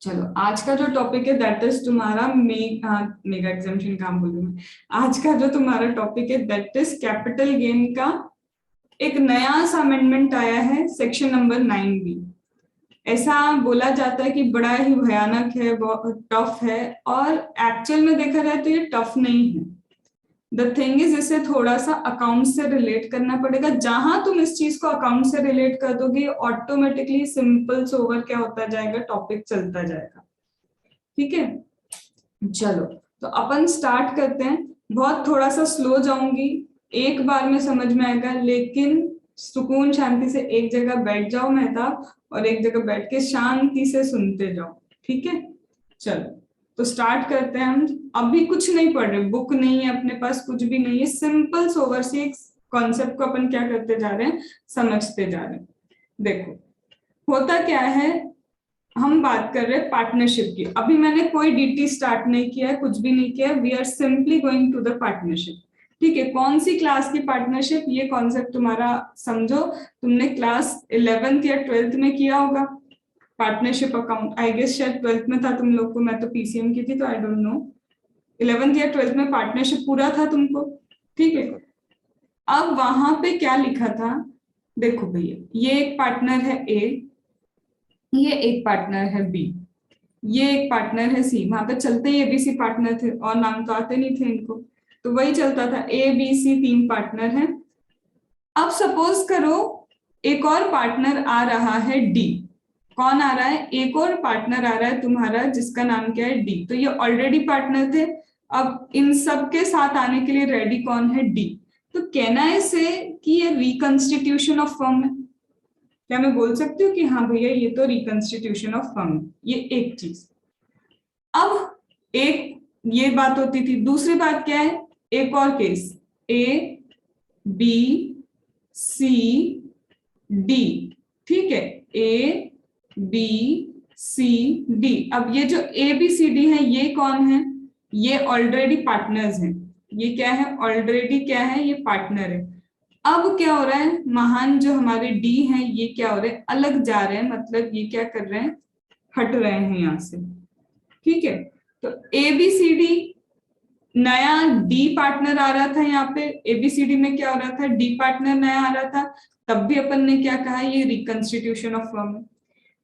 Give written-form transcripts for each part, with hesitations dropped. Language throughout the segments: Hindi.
चलो आज का जो टॉपिक है दैट इज तुम्हारा मेगा एग्जामिनेशन काम बोल रही हूँ मैं। आज का जो तुम्हारा टॉपिक है दैट इज कैपिटल गेन का एक नया सा अमेंडमेंट आया है, सेक्शन नंबर 9B। ऐसा बोला जाता है कि बड़ा ही भयानक है, बहुत टफ है, और एक्चुअल में देखा जाए तो ये टफ नहीं है। द थिंग इज इसे थोड़ा सा अकाउंट से रिलेट करना पड़ेगा। जहां तुम इस चीज को अकाउंट से रिलेट कर दोगे ऑटोमेटिकली सिंपल सोवर क्या होता जाएगा, टॉपिक चलता जाएगा। ठीक है, चलो तो अपन स्टार्ट करते हैं। बहुत थोड़ा सा स्लो जाऊंगी, एक बार में समझ में आएगा, लेकिन सुकून शांति से एक जगह बैठ जाओ मेहताब, और एक जगह बैठ के शांति से सुनते जाओ। ठीक है, चलो तो स्टार्ट करते हैं। हम अभी कुछ नहीं पढ़ रहे, बुक नहीं है अपने पास, कुछ भी नहीं है, सिंपल सोवर से एक कॉन्सेप्ट को अपन क्या करते जा रहे हैं, समझते जा रहे हैं। देखो होता क्या है, हम बात कर रहे हैं पार्टनरशिप की। अभी मैंने कोई डीटी स्टार्ट नहीं किया है, कुछ भी नहीं किया है, we are simply going to the partnership. ठीक है, कौन सी क्लास की पार्टनरशिप, ये कॉन्सेप्ट तुम्हारा समझो, तुमने क्लास 11th या 12th में किया होगा पार्टनरशिप अकाउंट। आई गेस शायद 12th में था तुम लोग को, मैं तो पीसीएम की थी तो आई डोंट नो। 11th या 12th में पार्टनरशिप पूरा था तुमको। ठीक है, अब वहां पे क्या लिखा था, देखो भैया, ये एक पार्टनर है ए, ये एक पार्टनर है बी, ये एक पार्टनर है सी। वहां पे चलते ही एबीसी पार्टनर थे और नाम तो आते नहीं थे इनको, तो वही चलता था, ए बी सी 3 पार्टनर हैं। अब सपोज करो एक और पार्टनर आ रहा है डी। कौन आ रहा है, एक और पार्टनर आ रहा है तुम्हारा जिसका नाम क्या है डी। तो ये ऑलरेडी पार्टनर थे, अब इन सब के साथ आने के लिए रेडी कौन है, डी। तो कहना है से कि ये रिकंस्टिट्यूशन ऑफ फर्म है। क्या मैं बोल सकती हूँ कि हाँ भैया ये तो रिकंस्टिट्यूशन ऑफ फर्म है, ये एक चीज। अब एक ये बात होती थी, दूसरी बात क्या है, एक और case, A B C D. ठीक है, ए बी सी डी। अब ये जो ए बी सी डी है ये कौन है, ये ऑलरेडी पार्टनर्स हैं। ये क्या है, ऑलरेडी क्या है, ये पार्टनर है। अब क्या हो रहा है, महान जो हमारे डी हैं ये क्या हो रहे हैं, अलग जा रहे हैं, मतलब ये क्या कर रहे हैं, हट रहे हैं यहां से। ठीक है, तो एबीसीडी नया डी पार्टनर आ रहा था, यहाँ पे एबीसीडी में क्या हो रहा था, डी पार्टनर नया आ रहा था, तब भी अपन ने क्या कहा, ये रिकंस्टिट्यूशन ऑफ फर्म है।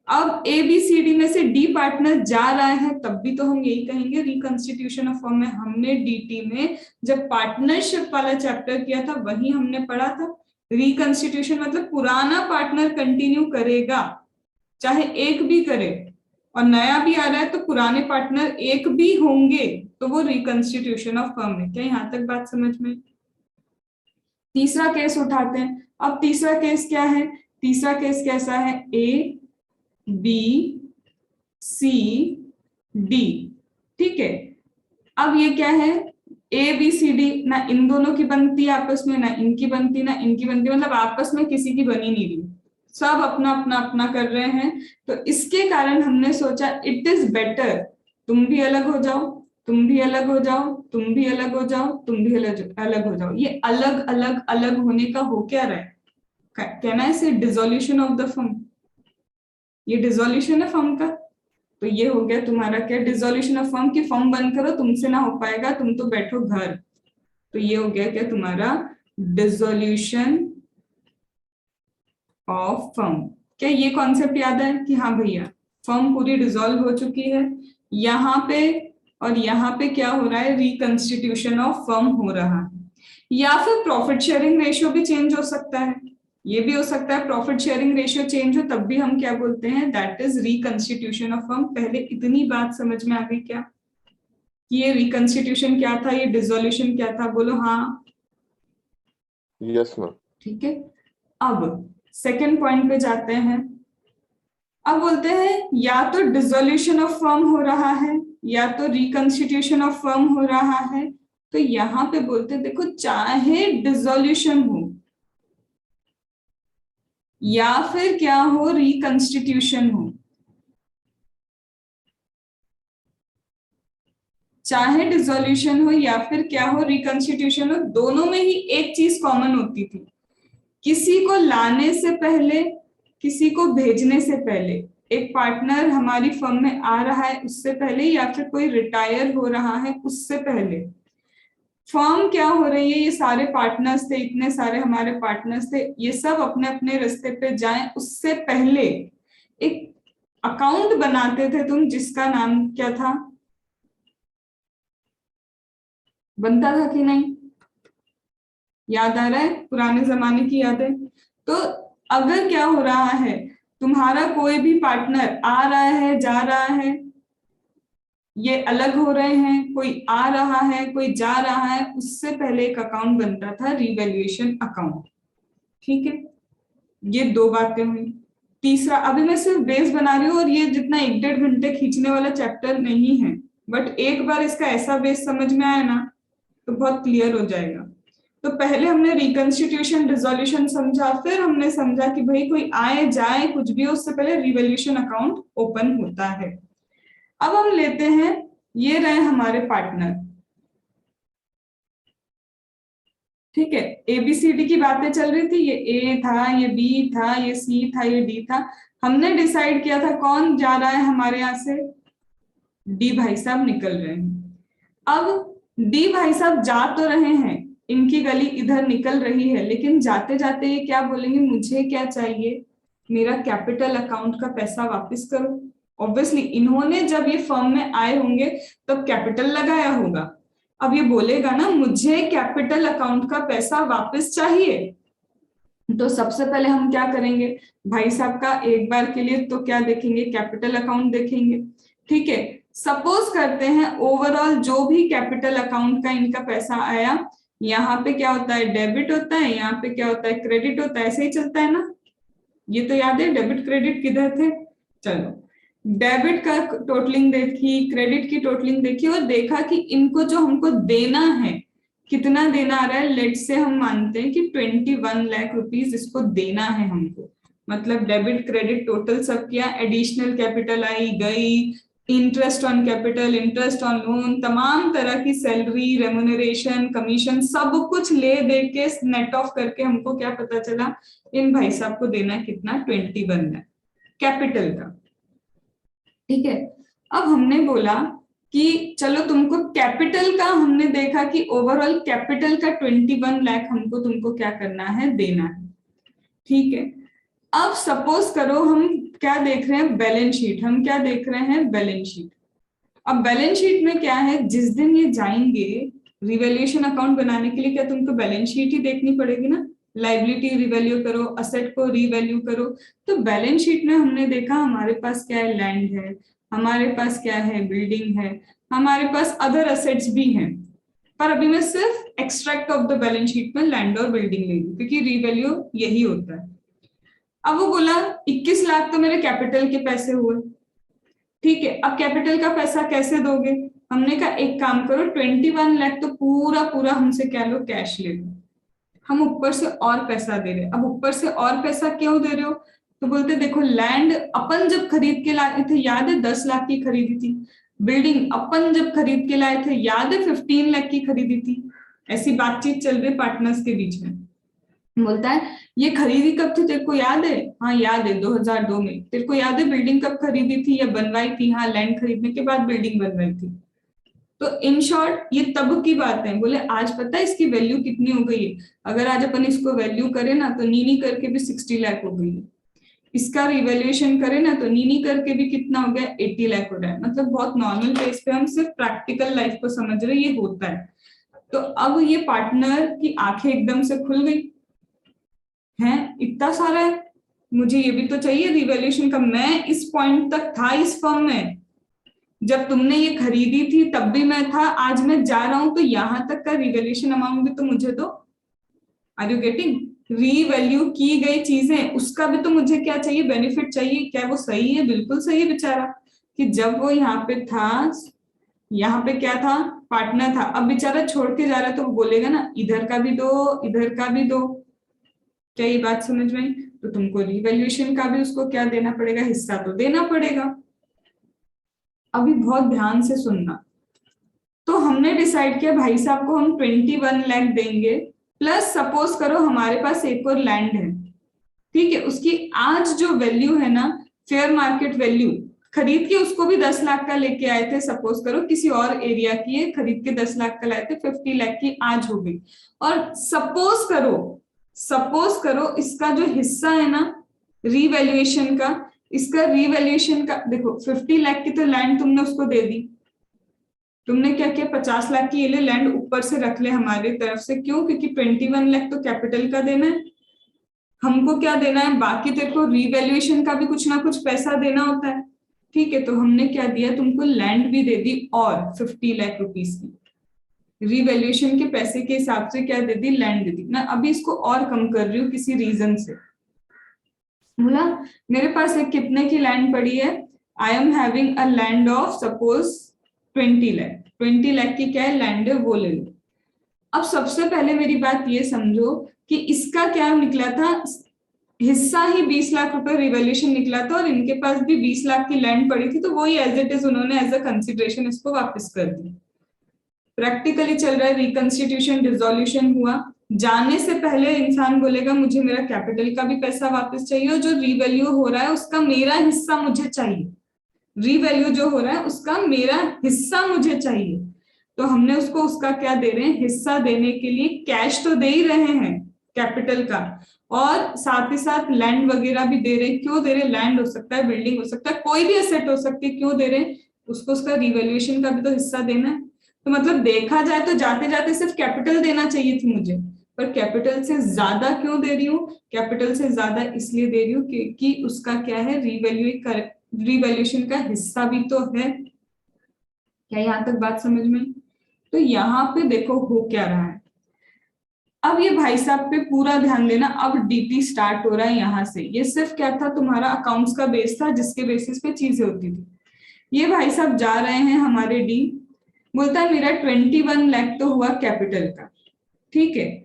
अब एबीसीडी में से डी पार्टनर जा रहा है, तब भी तो हम यही कहेंगे रिकंस्टिट्यूशन ऑफ फर्म है। हमने डीटी में जब पार्टनरशिप वाला चैप्टर किया था वही हमने पढ़ा था। रिकंस्टिट्यूशन मतलब पुराना पार्टनर कंटिन्यू करेगा, चाहे एक भी करे, और नया भी आ रहा है तो पुराने पार्टनर एक भी होंगे, तो वो रिकंस्टिट्यूशन ऑफ फर्म है। क्या यहां तक बात समझ में। तीसरा केस उठाते हैं। अब तीसरा केस क्या है, तीसरा केस कैसा है, ए बी सी डी। ठीक है, अब ये क्या है, ए बी सी डी, ना इन दोनों की बनती है आपस में, ना इनकी बनती, ना इनकी बनती, मतलब आपस में किसी की बनी नहीं रही, सब अपना अपना अपना कर रहे हैं। तो इसके कारण हमने सोचा इट इज बेटर तुम भी अलग हो जाओ, तुम भी अलग हो जाओ, तुम भी अलग हो जाओ, तुम भी अलग हो जाओ। ये अलग अलग अलग होने का हो क्या रहा है, कहना है से डिसोल्यूशन ऑफ द फर्म। ये डिसोल्यूशन है फर्म का, तो ये हो गया तुम्हारा क्या, डिसोल्यूशन ऑफ फर्म की फर्म बंद करो, तुमसे ना हो पाएगा, तुम तो बैठो घर। तो ये हो गया क्या तुम्हारा, डिसोल्यूशन ऑफ फर्म। क्या ये कॉन्सेप्ट याद है कि हाँ भैया फर्म पूरी डिसॉल्व हो चुकी है, यहाँ पे और यहाँ पे क्या हो रहा है, रिकंस्टिट्यूशन ऑफ फर्म हो रहा है। या फिर प्रॉफिट शेयरिंग रेशियो भी चेंज हो सकता है, ये भी हो सकता है प्रॉफिट शेयरिंग रेशियो चेंज हो, तब भी हम क्या बोलते हैं, that is reconstitution of firm. पहले इतनी बात समझ में आ गई क्या, कि ये रिकंस्टिट्यूशन क्या था, ये डिसोल्यूशन क्या था, बोलो हाँ। Yes ma'am. ठीक है, अब सेकेंड पॉइंट पे जाते हैं। अब बोलते हैं या तो डिसोल्यूशन ऑफ फर्म हो रहा है या तो रिकंस्टिट्यूशन ऑफ फर्म हो रहा है। तो यहां पे बोलते हैं देखो, चाहे डिसोल्यूशन हो या फिर क्या हो, रिकंस्टिट्यूशन हो, चाहे डिसोल्यूशन हो या फिर क्या हो, रिकंस्टिट्यूशन हो, दोनों में ही एक चीज कॉमन होती थी, किसी को लाने से पहले, किसी को भेजने से पहले एक पार्टनर हमारी फर्म में आ रहा है उससे पहले, या फिर कोई रिटायर हो रहा है उससे पहले। फर्म क्या हो रही है, ये सारे पार्टनर्स थे, इतने सारे हमारे पार्टनर्स थे, ये सब अपने अपने रास्ते पे जाएं उससे पहले एक अकाउंट बनाते थे तुम, जिसका नाम क्या था, बनता था कि नहीं, याद आ रहा है, पुराने जमाने की यादें। तो अगर क्या हो रहा है, तुम्हारा कोई भी पार्टनर आ रहा है जा रहा है, ये अलग हो रहे हैं, कोई आ रहा है कोई जा रहा है, उससे पहले एक अकाउंट बनता था रिवैल्यूएशन अकाउंट। ठीक है, ये दो बातें हुई। तीसरा, अभी मैं सिर्फ बेस बना रही हूँ और ये जितना 1-1.5 घंटे खींचने वाला चैप्टर नहीं है, बट एक बार इसका ऐसा बेस समझ में आया ना तो बहुत क्लियर हो जाएगा। तो पहले हमने रिकंस्टिट्यूशन रिजोल्यूशन समझा, फिर हमने समझा कि भाई कोई आए जाए कुछ भी हो, उससे पहले रिवैल्यूएशन अकाउंट ओपन होता है। अब हम लेते हैं, ये रहे हमारे पार्टनर, ठीक है, एबीसीडी की बातें चल रही थी, ये ए था, ये बी था, ये सी था, ये डी था। हमने डिसाइड किया था कौन जा रहा है हमारे यहाँ से, डी भाई साहब निकल रहे हैं। अब डी भाई साहब जा तो रहे हैं, इनकी गली इधर निकल रही है, लेकिन जाते जाते ये क्या बोलेंगे, मुझे क्या चाहिए, मेरा कैपिटल अकाउंट का पैसा वापस करो। ऑब्वियसली इन्होंने जब ये फर्म में आए होंगे तब कैपिटल लगाया होगा, अब ये बोलेगा ना मुझे कैपिटल अकाउंट का पैसा वापस चाहिए। तो सबसे पहले हम क्या करेंगे, भाई साहब का एक बार के लिए तो क्या देखेंगे, कैपिटल अकाउंट देखेंगे। ठीक है, सपोज करते हैं ओवरऑल जो भी कैपिटल अकाउंट का इनका पैसा आया, यहाँ पे क्या होता है, डेबिट होता है, यहाँ पे क्या होता है, क्रेडिट होता है, ऐसे ही चलता है ना। ये तो याद है डेबिट क्रेडिट किधर थे। चलो, डेबिट का टोटलिंग देखी, क्रेडिट की टोटलिंग देखी और देखा कि इनको जो हमको देना है, कितना देना आ रहा है। लेट से हम मानते हैं कि 21 लाख रुपीस इसको देना है हमको, मतलब डेबिट क्रेडिट टोटल सब किया, एडिशनल कैपिटल आई गई, interest on capital, interest on loan, तमाम तरह की सैलरी, रेम्यूनरेशन, कमीशन, सब कुछ ले दे के नेट ऑफ करके हमको क्या पता चला, इन भाई साहब को देना है कितना, 21 लाख कैपिटल का। ठीक है, अब हमने बोला कि चलो तुमको कैपिटल का, हमने देखा कि ओवरऑल कैपिटल का 21 लाख हमको तुमको क्या करना है, देना है। ठीक है, अब सपोज करो हम क्या देख रहे हैं, बैलेंस शीट, हम क्या देख रहे हैं, बैलेंस शीट। अब बैलेंस शीट में क्या है, जिस दिन ये जाएंगे रिवैल्यूएशन अकाउंट बनाने के लिए, क्या तुमको बैलेंस शीट ही देखनी पड़ेगी ना, लाइबिलिटी रिवैल्यू करो, असेट को रिवैल्यू करो। तो बैलेंस शीट में हमने देखा हमारे पास क्या है, लैंड है, हमारे पास क्या है, बिल्डिंग है, हमारे पास अदर असेट्स भी हैं, पर अभी मैं सिर्फ extract of the balance sheet में लैंड और बिल्डिंग ले लूं क्योंकि रिवैल्यू यही होता है। अब वो बोला 21 लाख तो मेरे कैपिटल के पैसे हुए। ठीक है, अब कैपिटल का पैसा कैसे दोगे, हमने कहा एक काम करो, 21 लाख तो पूरा पूरा हमसे क्या लो, कैश ले लो, हम ऊपर से और पैसा दे रहे। अब ऊपर से और पैसा क्यों दे रहे हो, तो बोलते देखो लैंड अपन जब खरीद के लाए थे, याद है 10 लाख की खरीदी थी, बिल्डिंग अपन जब खरीद के लाए थे, याद है 15 लाख की खरीदी थी। ऐसी बातचीत चल रही पार्टनर्स के बीच में, बोलता है ये खरीदी कब थी तेरे को याद है, हाँ याद है 2002 में। तेरे को याद है बिल्डिंग कब खरीदी थी या बनवाई थी, हाँ लैंड खरीदने के बाद बिल्डिंग बनवाई थी। तो इन शॉर्ट ये तब की बात है। बोले आज पता है इसकी वैल्यू कितनी हो गई है, अगर आज अपन इसको वैल्यू करें ना तो नीनी करके भी 60 लाख हो गई है, इसका रिवैल्यूएशन करें ना तो नीनी करके भी कितना हो गया, 80 लाख हो रहा है। मतलब बहुत नॉर्मल बेस पे हम सिर्फ प्रैक्टिकल लाइफ को समझ रहे, ये होता है। तो अब ये पार्टनर की आंखें एकदम से खुल गई, है इतना सारा है, मुझे ये भी तो चाहिए रिवैल्यूएशन का। मैं इस पॉइंट तक था इस फर्म में, जब तुमने ये खरीदी थी तब भी मैं था, आज मैं जा रहा हूं तो यहां तक का रिवैल्यूएशन अमाउंट भी तो मुझे दो। आर यू गेटिंग, रीवैल्यू की गई चीजें उसका भी तो मुझे क्या चाहिए, बेनिफिट चाहिए। क्या वो सही है, बिल्कुल सही है बेचारा, कि जब वो यहाँ पे था, यहाँ पे क्या था, पार्टनर था, अब बेचारा छोड़ के जा रहा है तो वो बोलेगा ना इधर का भी दो, इधर का भी दो। क्या ये बात समझ में आई? तो तुमको रिवैल्यूएशन का भी उसको क्या देना पड़ेगा, हिस्सा तो देना पड़ेगा। अभी बहुत ध्यान से सुनना। तो हमने डिसाइड किया भाई साहब को हम 21 लाख देंगे, प्लस सपोज करो हमारे पास एक और लैंड है, ठीक है, उसकी आज जो वैल्यू है ना फेयर मार्केट वैल्यू खरीद के उसको भी 10 लाख का लेके आए थे, सपोज करो किसी और एरिया की है, खरीद के 10 लाख का लाए थे, 50 लाख की आज हो गई। और सपोज करो इसका जो हिस्सा है ना रीवैल्यूएशन का, इसका रीवैल्यूएशन का देखो 50 लाख की तो लैंड तुमने उसको दे दी, तुमने क्या किया 50 लाख की ये ले लैंड ऊपर से रख ले हमारी तरफ से, क्यों? क्योंकि 21 लाख तो कैपिटल का देना है, हमको क्या देना है बाकी, तेरे को रीवैल्यूएशन का भी कुछ ना कुछ पैसा देना होता है, ठीक है? तो हमने क्या दिया तुमको, लैंड भी दे दी और 50 लाख रुपीस की रीवैल्यूएशन के पैसे के हिसाब से क्या दे दी, लैंड दे दी ना। अभी इसको और कम कर रही हूँ किसी रीजन से, बोला मेरे पास एक कितने की लैंड पड़ी है, I am having a land of suppose 20 lakh, 20 lakh की क्या है लैंड है, वो ले लो। अब सबसे पहले मेरी बात ये समझो कि इसका क्या निकला था, हिस्सा ही 20 लाख रुपए रिवैल्यूएशन निकला था, और इनके पास भी 20 लाख की लैंड पड़ी थी, तो वही एज इट इज उन्होंने एज अ कंसिडरेशन इसको वापस कर दी। प्रैक्टिकली चल रहा है, रिकंस्टिट्यूशन डिसोल्यूशन हुआ, जाने से पहले इंसान बोलेगा मुझे मेरा कैपिटल का भी पैसा वापस चाहिए, और जो रीवैल्यू हो रहा है उसका मेरा हिस्सा मुझे चाहिए, रीवैल्यू जो हो रहा है उसका मेरा हिस्सा मुझे चाहिए। तो हमने उसको उसका क्या दे रहे हैं, हिस्सा देने के लिए कैश तो दे ही रहे हैं कैपिटल का, और साथ ही साथ लैंड वगैरह भी दे रहे हैं। क्यों दे रहे? लैंड हो सकता है, बिल्डिंग हो सकता है, कोई भी एसेट हो सकती है, क्यों दे रहे हैं? उसको उसका रिवैल्यूएशन का भी तो हिस्सा देना है। तो मतलब देखा जाए तो जाते जाते सिर्फ कैपिटल देना चाहिए थी मुझे, पर कैपिटल से ज्यादा क्यों दे रही हूँ? कैपिटल से ज्यादा इसलिए दे रही हूँ कि उसका क्या है, रिवैल्यूएशन का हिस्सा भी तो है। क्या यहां तक बात समझ में? तो यहाँ पे देखो हो क्या रहा है, अब ये भाई साहब पे पूरा ध्यान देना। अब डीटी स्टार्ट हो रहा है यहाँ से, ये सिर्फ क्या था तुम्हारा अकाउंट्स का बेस था जिसके बेसिस पे चीजें होती थी। ये भाई साहब जा रहे हैं हमारे डी, बोलता है मेरा 21 लाख तो हुआ कैपिटल का, ठीक है,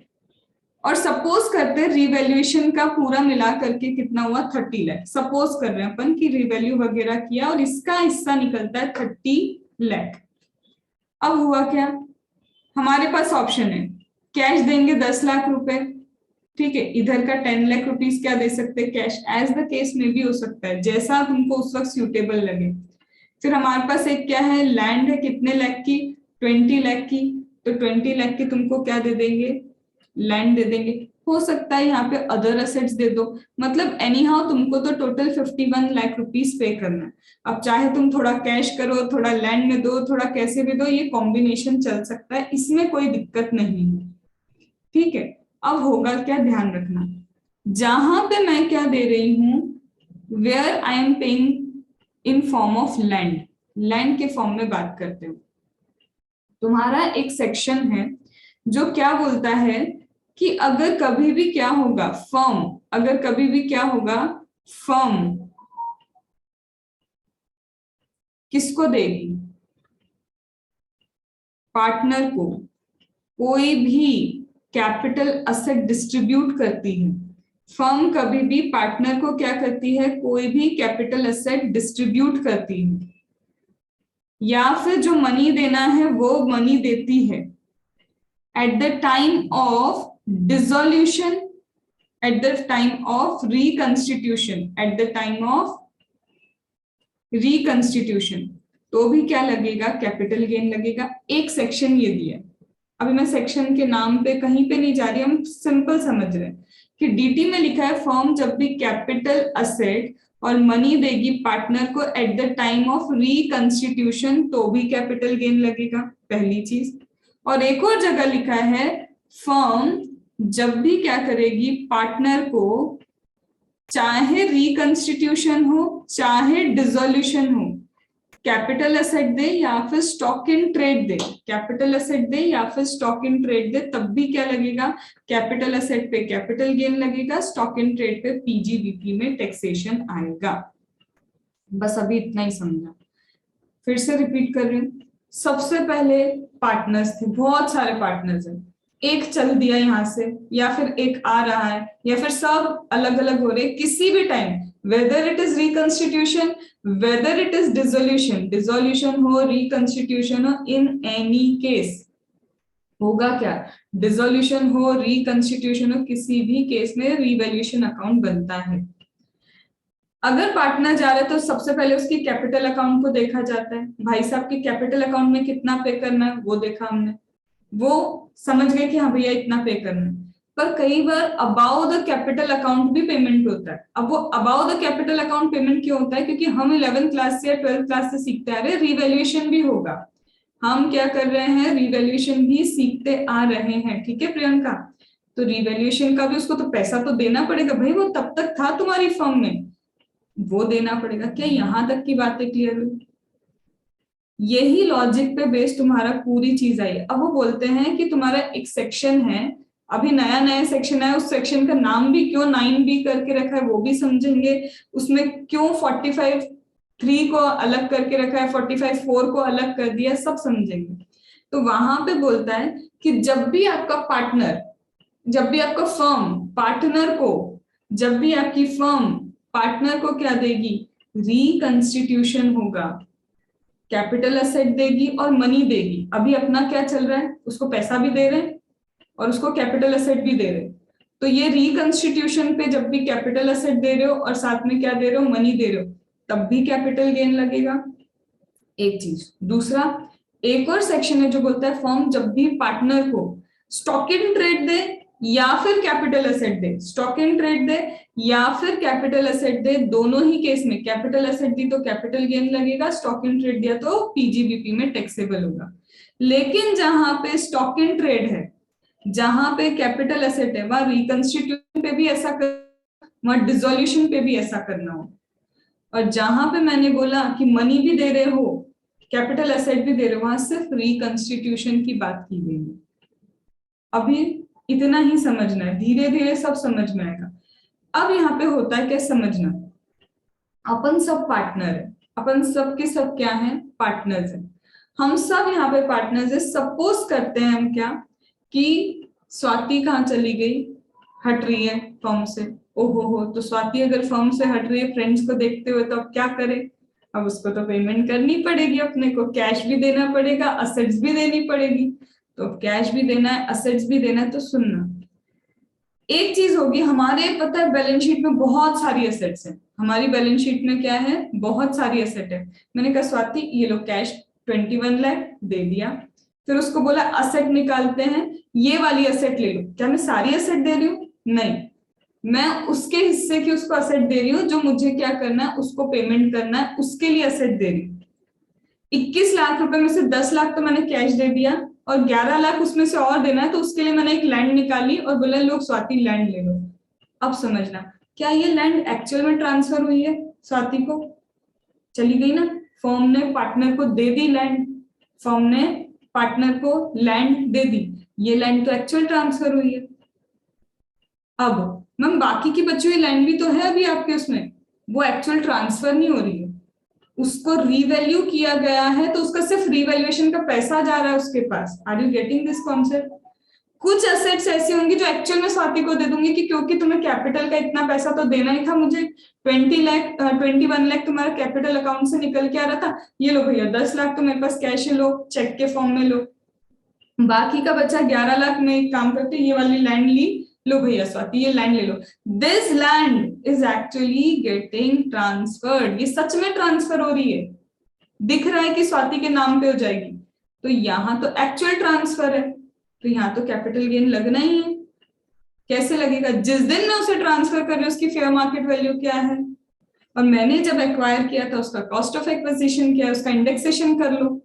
और सपोज करते हैं रिवैल्यूएशन का पूरा मिला करके कितना हुआ 30 लाख, सपोज कर रहे हैं अपन की रिवैल्यू वगैरह किया और इसका हिस्सा निकलता है 30 लाख। अब हुआ क्या, हमारे पास ऑप्शन है, कैश देंगे 10 लाख रुपए, ठीक है, इधर का 10 लाख रुपीस क्या दे सकते हैं कैश, एज द केस में भी हो सकता है जैसा तुमको उस वक्त सूटेबल लगे। फिर हमारे पास एक क्या है, लैंड है कितने लाख की, 20 लाख की, तो 20 लाख की तुमको क्या दे देंगे, लैंड दे देंगे। हो सकता है यहाँ पे अदर असेट्स दे दो, मतलब एनी हाउ तुमको तो टोटल 51 लाख रुपीस पे करना है। अब चाहे तुम थोड़ा कैश करो, थोड़ा लैंड में दो, थोड़ा कैसे भी दो, ये कॉम्बिनेशन चल सकता है, इसमें कोई दिक्कत नहीं है, ठीक है। अब होगा क्या, ध्यान रखना, जहां पे मैं क्या दे रही हूं, where I am paying in form of land, land के फॉर्म में बात करते हो, तुम्हारा एक सेक्शन है जो क्या बोलता है कि अगर कभी भी क्या होगा फर्म, अगर कभी भी क्या होगा फर्म किसको देगी, पार्टनर को, कोई भी कैपिटल असेट डिस्ट्रीब्यूट करती है, फर्म कभी भी पार्टनर को क्या करती है, कोई भी कैपिटल असेट डिस्ट्रीब्यूट करती है, या फिर जो मनी देना है वो मनी देती है at the time of dissolution, at the time of reconstitution, at the time of reconstitution, तो भी क्या लगेगा, कैपिटल गेन लगेगा। एक सेक्शन ये दिया, अभी मैं सेक्शन के नाम पे कहीं पे नहीं जा रही, हम सिंपल समझ रहे हैं कि डीटी में लिखा है फर्म जब भी कैपिटल असेट और मनी देगी पार्टनर को at the time of reconstitution तो भी कैपिटल गेन लगेगा, पहली चीज। और एक और जगह लिखा है फर्म जब भी क्या करेगी पार्टनर को, चाहे रिकंस्टिट्यूशन हो चाहे डिसोल्यूशन हो, कैपिटल असेट दे या फिर स्टॉक इन ट्रेड दे, कैपिटल असेट दे या फिर स्टॉक इन ट्रेड दे, तब भी क्या लगेगा, कैपिटल असेट पे कैपिटल गेन लगेगा, स्टॉक इन ट्रेड पे पीजीबीपी में टैक्सेशन आएगा। बस अभी इतना ही समझा, फिर से रिपीट कर रही हूँ। सबसे पहले पार्टनर्स थे, बहुत सारे पार्टनर्स हैं, एक चल दिया यहां से या फिर एक आ रहा है या फिर सब अलग अलग हो रहे, किसी भी time whether it is reconstitution whether it is dissolution, dissolution हो रिकंस्टिट्यूशन हो, इन एनी केस होगा क्या, डिसोल्यूशन हो रिकंस्टिट्यूशन हो, किसी भी केस में रिवैल्यूएशन अकाउंट बनता है। अगर पार्टनर जा रहा है तो सबसे पहले उसकी कैपिटल अकाउंट को देखा जाता है, भाई साहब की कैपिटल अकाउंट में कितना पे करना है वो देखा हमने, वो समझ गए कि हाँ भैया इतना पे करना है। पर कई बार अबाउ द कैपिटल अकाउंट भी पेमेंट होता है। अब वो about the capital account payment क्यों होता है? क्योंकि हम 11th क्लास से या 12th क्लास से सीखते आ रहे हैं रिवैल्यूएशन भी होगा। हम क्या कर रहे हैं? रिवैल्यूएशन भी सीखते आ रहे हैं। ठीक है प्रियंका, तो रिवैल्यूएशन का भी उसको तो पैसा तो देना पड़ेगा भाई, वो तब तक था तुम्हारी फर्म में, वो देना पड़ेगा। क्या यहां तक की बातें क्लियर हुई? यही लॉजिक पे बेस्ड तुम्हारा पूरी चीज आई। अब वो बोलते हैं कि तुम्हारा एक सेक्शन है, अभी नया नया सेक्शन है, उस सेक्शन का नाम भी क्यों 9B करके रखा है वो भी समझेंगे, उसमें क्यों 45(3) को अलग करके रखा है, 45(4) को अलग कर दिया, सब समझेंगे। तो वहां पे बोलता है कि जब भी आपका पार्टनर, जब भी आपका फर्म पार्टनर को, जब भी आपकी फर्म पार्टनर को क्या देगी? रिकंस्टिट्यूशन होगा, कैपिटल एसेट देगी और मनी देगी। अभी अपना क्या चल रहा है? उसको पैसा भी दे रहे हैं और उसको कैपिटल एसेट भी दे रहे हैं। तो ये रिकंस्टिट्यूशन पे जब भी कैपिटल एसेट दे रहे हो और साथ में क्या दे रहे हो? मनी दे रहे हो, तब भी कैपिटल गेन लगेगा। एक चीज। दूसरा, एक और सेक्शन है जो बोलता है फर्म जब भी पार्टनर को स्टॉक इन ट्रेड दे या फिर कैपिटल एसेट दे, स्टॉक इन ट्रेड दे या फिर कैपिटल एसेट दे, दोनों ही केस में कैपिटल एसेट दी तो कैपिटल गेन लगेगा, स्टॉक इन ट्रेड दिया तो पीजीबीपी में टैक्सेबल होगा। लेकिन जहां पे स्टॉक इन ट्रेड है, जहां पे कैपिटल एसेट है, वहां रिकंस्टिट्यूशन पे भी ऐसा कर, वहां डिसोल्यूशन पे भी ऐसा करना हो। और जहां पे मैंने बोला कि मनी भी दे रहे हो, कैपिटल एसेट भी दे रहे हो, वहां सिर्फ रिकंस्टिट्यूशन की बात की गई है। अभी इतना ही समझना है, धीरे धीरे सब समझ में आएगा। अब यहाँ पे होता है क्या समझना, अपन सब पार्टनर है, अपन सब के सब क्या है? पार्टनर्स है। हम सब यहाँ पे पार्टनर्स है। सपोज करते हैं हम क्या कि स्वाति कहाँ चली गई? हट रही है फर्म से। ओहो हो, तो स्वाति अगर फर्म से हट रही है फ्रेंड्स को देखते हुए, तो अब क्या करे? अब उसको तो पेमेंट करनी पड़ेगी, अपने को कैश भी देना पड़ेगा, असेट्स भी देनी पड़ेगी। तो कैश भी देना है, असेट्स भी देना है। तो सुनना, एक चीज होगी, हमारे पता है बैलेंस शीट में बहुत सारी एसेट्स हैं। हमारी बैलेंस शीट में क्या है? बहुत सारी एसेट है। मैंने कहा स्वाति ये लो कैश 21 लाख दे दिया। फिर उसको बोला असेट निकालते हैं, ये वाली असेट ले लो। क्या मैं सारी असेट दे रही हूँ? नहीं, मैं उसके हिस्से की उसको असेट दे रही हूँ जो मुझे क्या करना है? उसको पेमेंट करना है, उसके लिए असेट दे रही हूँ। 21 लाख रुपए में से 10 लाख तो मैंने कैश दे दिया और 11 लाख उसमें से और देना है, तो उसके लिए मैंने एक लैंड निकाली और बोला लोग स्वाति लैंड ले लो। अब समझना, क्या ये लैंड एक्चुअल में ट्रांसफर हुई है? स्वाति को चली गई ना, फर्म ने पार्टनर को दे दी लैंड, फर्म ने पार्टनर को लैंड दे दी, ये लैंड तो एक्चुअल ट्रांसफर हुई है। अब मैम बाकी की बची हुई लैंड भी तो है अभी आपके उसमें, वो एक्चुअल ट्रांसफर नहीं हो रही है, उसको रीवैल्यू किया गया है, तो उसका सिर्फ रीवैल्यूएशन का पैसा जा रहा है उसके पास। Are you getting this concept? कुछ एसेट्स ऐसी होंगी जो एक्चुअल में स्वाति को दे दूंगी कि क्योंकि तुम्हें कैपिटल का इतना पैसा तो देना ही था मुझे, 21 लाख तुम्हारा कैपिटल अकाउंट से निकल के आ रहा था, ये लो भैया 10 लाख तो मेरे पास कैश है, लो चेक के फॉर्म में लो। बाकी का बचा 11 लाख में एक काम करते, ये वाली लैंड ली, लो भैया स्वाति ये लैंड ले लो। This land is actually getting transferred, ये सच में ट्रांसफर हो रही है, दिख रहा है कि स्वाति के नाम पे हो जाएगी, तो यहां तो एक्चुअल ट्रांसफर है, तो यहाँ तो कैपिटल गेन लगना ही है। कैसे लगेगा? जिस दिन मैं उसे ट्रांसफर कर रही हूँ उसकी फेयर मार्केट वैल्यू क्या है, और मैंने जब एक्वायर किया था उसका कॉस्ट ऑफ एक्विजिशन क्या है, उसका इंडेक्सेशन कर लो।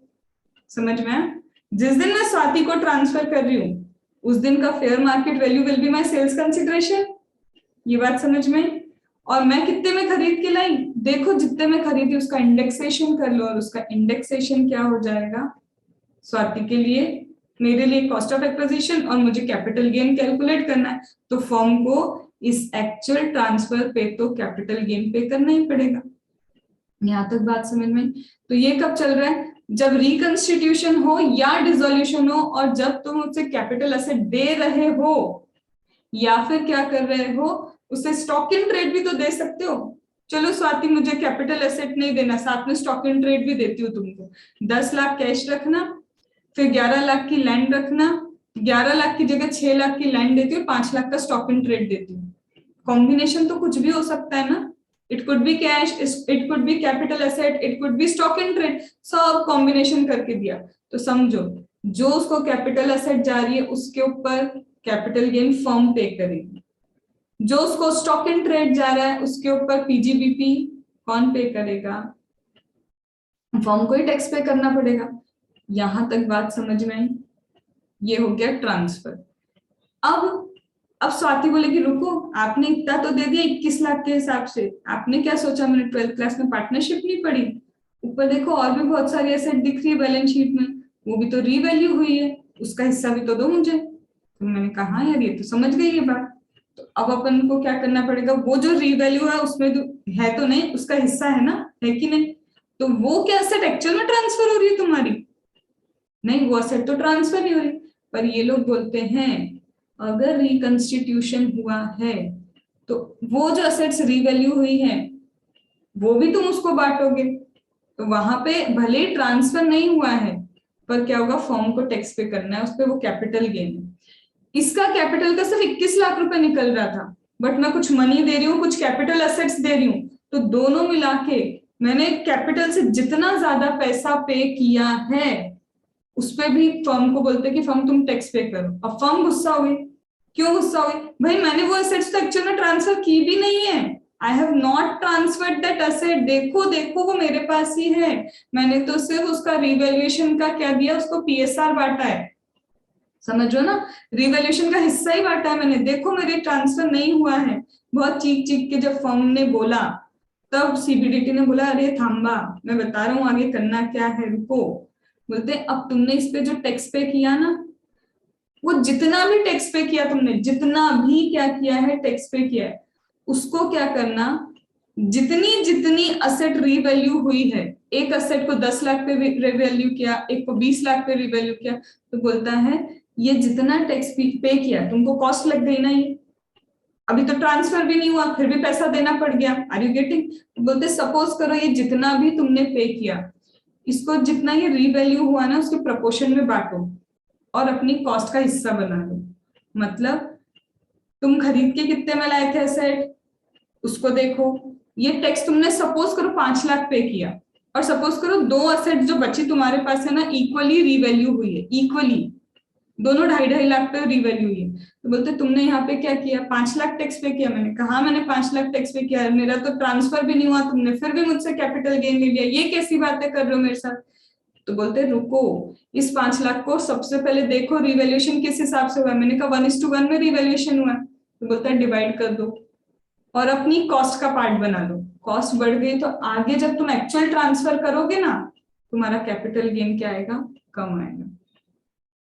समझ में आया? जिस दिन मैं स्वाति को ट्रांसफर कर रही हूँ उस दिन का fair market value will be my sales consideration. ये बात समझ में? और मैं कितने में खरीद के लाई? देखो जितने में खरीदी उसका इंडेक्सेशन कर लो, और उसका इंडेक्सेशन क्या हो जाएगा? स्वाति के लिए, मेरे लिए कॉस्ट ऑफ एक्विजिशन और मुझे कैपिटल गेन कैलकुलेट करना है, तो फर्म को इस एक्चुअल ट्रांसफर पे तो कैपिटल गेन पे करना ही पड़ेगा। यहां तक बात समझ में? तो ये कब चल रहा है? जब रिकंस्टिट्यूशन हो या डिसोल्यूशन हो, और जब तुम उससे कैपिटल एसेट दे रहे हो या फिर क्या कर रहे हो, उसे स्टॉक इन ट्रेड भी तो दे सकते हो। चलो स्वाति मुझे कैपिटल एसेट नहीं देना, साथ में स्टॉक इन ट्रेड भी देती हूँ तुमको, 10 लाख कैश रखना, फिर 11 लाख की लैंड रखना, 11 लाख की जगह 6 लाख की लैंड देती हूँ, 5 लाख का स्टॉक इन ट्रेड देती हूँ। कॉम्बिनेशन तो कुछ भी हो सकता है ना। It could be cash, it could be capital asset, it could be stock in trade, सब कॉम्बिनेशन करके दिया। तो समझो, जो उसको कैपिटल एसेट जा रही है उसके ऊपर कैपिटल गेन फर्म पे करेगी, जो उसको स्टॉक इन ट्रेड जा रहा है उसके ऊपर पीजीबीपी कौन पे करेगा? फर्म को ही टैक्स पे करना पड़ेगा। यहां तक बात समझ में आई? ये हो गया ट्रांसफर। अब स्वाति बोलेगी रुको, आपने इतना तो दे दिया 21 लाख के हिसाब से, आपने क्या सोचा मैंने 12th क्लास में पार्टनरशिप नहीं पढ़ी? ऊपर देखो और भी बहुत सारी एसेट दिख रही है बैलेंस शीट में, वो भी तो रीवैल्यू हुई है, उसका हिस्सा भी तो दो मुझे। तो मैंने कहा हाँ यार, ये तो समझ गई ये बात। तो अब अपन को क्या करना पड़ेगा, वो जो रीवैल्यू है उसमें है तो नहीं, उसका हिस्सा है ना, है कि नहीं? तो वो क्या एसेट एक्चुअल में ट्रांसफर हो रही है तुम्हारी? नहीं, वो एसेट तो ट्रांसफर नहीं हो रही। पर ये लोग बोलते हैं अगर रिकंस्टिट्यूशन हुआ है तो वो जो एसेट्स रीवैल्यू हुई है वो भी तुम उसको बांटोगे। तो वहां पे भले ही ट्रांसफर नहीं हुआ है पर क्या होगा, फर्म को टैक्स पे करना है उस पे, वो कैपिटल गेन है। इसका कैपिटल का सिर्फ 21 लाख रुपए निकल रहा था, बट मैं कुछ मनी दे रही हूँ, कुछ कैपिटल एसेट्स दे रही हूँ, तो दोनों मिला के मैंने कैपिटल से जितना ज्यादा पैसा पे किया है उस पे भी फर्म को बोलते कि फर्म तुम टैक्स पे करो। अब फर्म गुस्सा हो गई। क्यों गुस्सा हो गई? भाई मैंने वो एसेट्स तो एक्चुअल में ट्रांसफर की भी नहीं है, I have not transferred that asset, देखो देखो वो मेरे पास ही है, मैंने तो सिर्फ उसका रिवैल्यूएशन का क्या दिया, उसको पीएसआर बांटा है, समझ रहे हो ना, रिवैल्यूएशन का हिस्सा ही बांटा है मैंने, देखो मेरे ट्रांसफर नहीं हुआ है। बहुत चीख चीख के जब फर्म ने बोला तब सीबीडीटी ने बोला अरे थांबा, मैं बता रहा हूँ आगे करना क्या है, रुको। बोलते अब तुमने इस पे जो टैक्स पे किया ना, वो जितना भी टैक्स पे किया तुमने, जितना भी क्या किया है टैक्स पे किया है, उसको क्या करना, जितनी जितनी असेट रीवैल्यू हुई है, एक असेट को 10 लाख पे रिवैल्यू किया, एक को 20 लाख पे रिवैल्यू किया, तो बोलता है ये जितना टैक्स पे किया तुमको कॉस्ट लग गई ना, ये अभी तो ट्रांसफर भी नहीं हुआ फिर भी पैसा देना पड़ गया, आर यू गेटिंग? बोलते सपोज करो ये जितना भी तुमने पे किया, इसको जितना ये रीवैल्यू हुआ ना उसके प्रोपोर्शन में बांटो और अपनी कॉस्ट का हिस्सा बना लो। मतलब तुम खरीद के कितने में लाए थे एसेट, उसको देखो, ये टैक्स तुमने सपोज करो 5 लाख पे किया, और सपोज करो दो एसेट जो बची तुम्हारे पास है ना इक्वली रीवैल्यू हुई है, इक्वली दोनों 2.5 लाख पे रिवैल्यू हुई है। तो बोलते तुमने यहाँ पे क्या किया, 5 लाख टैक्स पे किया। मैंने कहा मैंने 5 लाख टैक्स पे किया, मेरा तो ट्रांसफर भी नहीं हुआ, तुमने फिर भी मुझसे कैपिटल गेन ले लिया, ये कैसी बातें कर रहे हो मेरे साथ? तो बोलते रुको, इस 5 लाख को सबसे पहले देखो रिवैल्यूएशन किस हिसाब से हुआ है। मैंने कहा 1:1 में रिवैल्यूएशन हुआ है। तो बोलता है डिवाइड कर दो और अपनी कॉस्ट का पार्ट बना लो। कॉस्ट बढ़ गई तो आगे जब तुम एक्चुअल ट्रांसफर करोगे ना, तुम्हारा कैपिटल गेन क्या आएगा, कम आएगा।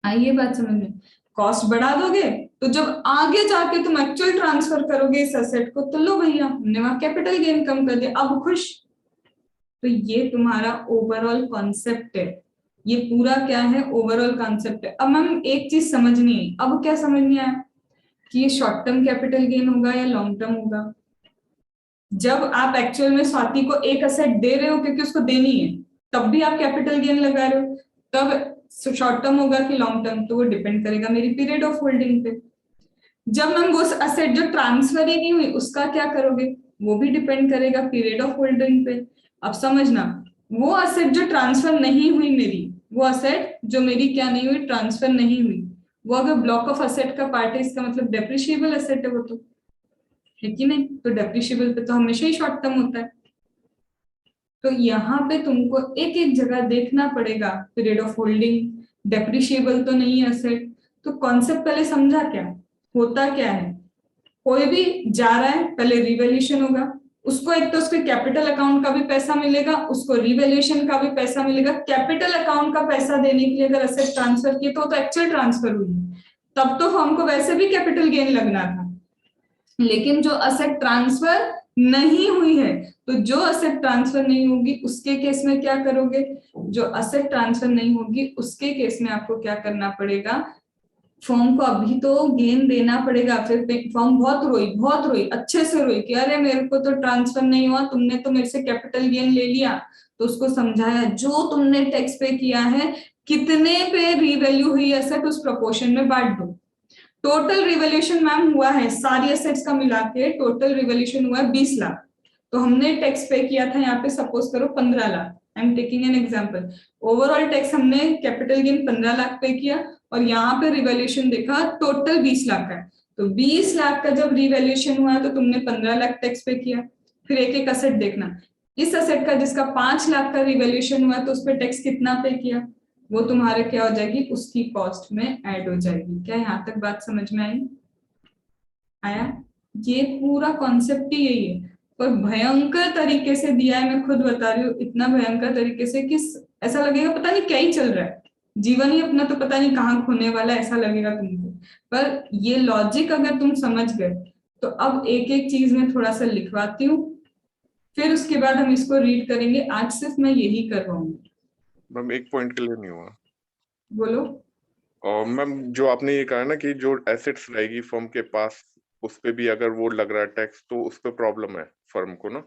आइए बात समझ में, कॉस्ट बढ़ा दोगे तो जब आगे जाके तुम एक्चुअल ट्रांसफर करोगे इस एसेट को, तो लो भैया हमने वहां कैपिटल गेन कम कर दिया, अब खुश। तो ये तुम्हारा ओवरऑल कॉन्सेप्ट है, ये पूरा क्या है, ओवरऑल कॉन्सेप्ट है। अब मैम एक चीज समझनी है, अब क्या समझ नहीं आया कि ये शॉर्ट टर्म कैपिटल गेन होगा या लॉन्ग टर्म होगा? जब आप एक्चुअल में स्वाति को एक एसेट दे रहे हो क्योंकि उसको देनी है, तब भी आप कैपिटल गेन लगा रहे हो, तब शॉर्ट टर्म होगा कि लॉन्ग टर्म, तो वो डिपेंड करेगा मेरी पीरियड ऑफ होल्डिंग पे। जब मैम वो एसेट जो ट्रांसफर ही नहीं हुई उसका क्या करोगे, वो भी डिपेंड करेगा पीरियड ऑफ होल्डिंग पे। अब समझना, वो एसेट जो ट्रांसफर नहीं हुई मेरी, वो एसेट जो मेरी क्या नहीं हुई, ट्रांसफर नहीं हुई, वो अगर ब्लॉक ऑफ एसेट का पार्ट है, इसका मतलब डेप्रिशिएबल एसेट है वो, तो है कि नहीं? तो डेप्रिशिएबल पे तो हमेशा ही शॉर्ट टर्म होता है। तो यहाँ पे तुमको एक एक जगह देखना पड़ेगा, पीरियड ऑफ होल्डिंग, डेप्रिशिएबल तो नहीं है एसेट। तो कॉन्सेप्ट पहले समझा, क्या होता क्या है, कोई भी जा रहा है पहले रिवैल्यूएशन होगा, उसको एक तो उसके कैपिटल अकाउंट का भी पैसा मिलेगा, उसको रिवैल्यूएशन का भी पैसा मिलेगा। कैपिटल अकाउंट का पैसा देने के लिए अगर एसेट ट्रांसफर किए तो एक्चुअल ट्रांसफर हुई, तब तो फर्म को वैसे भी कैपिटल गेन लगना था। लेकिन जो एसेट ट्रांसफर नहीं हुई है, तो जो एसेट ट्रांसफर नहीं होगी उसके केस में क्या करोगे, जो एसेट ट्रांसफर नहीं होगी उसके केस में आपको क्या करना पड़ेगा, फर्म को अभी तो गेन देना पड़ेगा। फिर फर्म बहुत रोई अच्छे से रोई कि अरे मेरे को तो ट्रांसफर नहीं हुआ, तुमने तो मेरे से कैपिटल गेन ले लिया। तो उसको समझाया जो तुमने टैक्स पे किया है, कितने पे रीवैल्यू हुई एसेट उस प्रोपोर्शन में बांट दो। टोटल रिवैल्यूएशन मैम हुआ है सारी एसेट्स का मिला के, टोटल रिवैल्यूएशन हुआ है 20 लाख। तो हमने टैक्स पे किया था यहाँ पे सपोज करो 15 lakh, I am taking an example. Overall tax हमने कैपिटल गेन 15 लाख पे किया और यहाँ पे रिवैल्यूएशन देखा टोटल 20 लाख का है। तो 20 लाख का जब रिवैल्यूएशन हुआ तो तुमने 15 लाख टैक्स पे किया। फिर एक एक असेट देखना, इस असेट का जिसका 5 लाख का रिवैल्यूएशन हुआ तो उस पर टैक्स कितना पे किया, वो तुम्हारे क्या हो जाएगी, उसकी कॉस्ट में ऐड हो जाएगी। क्या यहाँ तक बात समझ में आई? आया? ये पूरा कॉन्सेप्ट ही यही है और भयंकर तरीके से दिया है। मैं खुद बता रही हूँ, इतना भयंकर तरीके से कि ऐसा लगेगा पता नहीं क्या ही चल रहा है, जीवन ही अपना तो पता नहीं कहाँ खोने वाला है, ऐसा लगेगा तुमको। पर ये लॉजिक अगर तुम समझ गए तो अब एक एक चीज में थोड़ा सा लिखवाती हूँ, फिर उसके बाद हम इसको रीड करेंगे। आज सिर्फ मैं यही कर रहा हूँ। मैम एक पॉइंट क्लियर नहीं हुआ। बोलो। और मैम जो आपने ये कहा ना कि जो एसेट्स रहेगी फर्म के पास उस पे भी अगर वो लग रहा है टैक्स, तो उस पे प्रॉब्लम है फर्म को ना?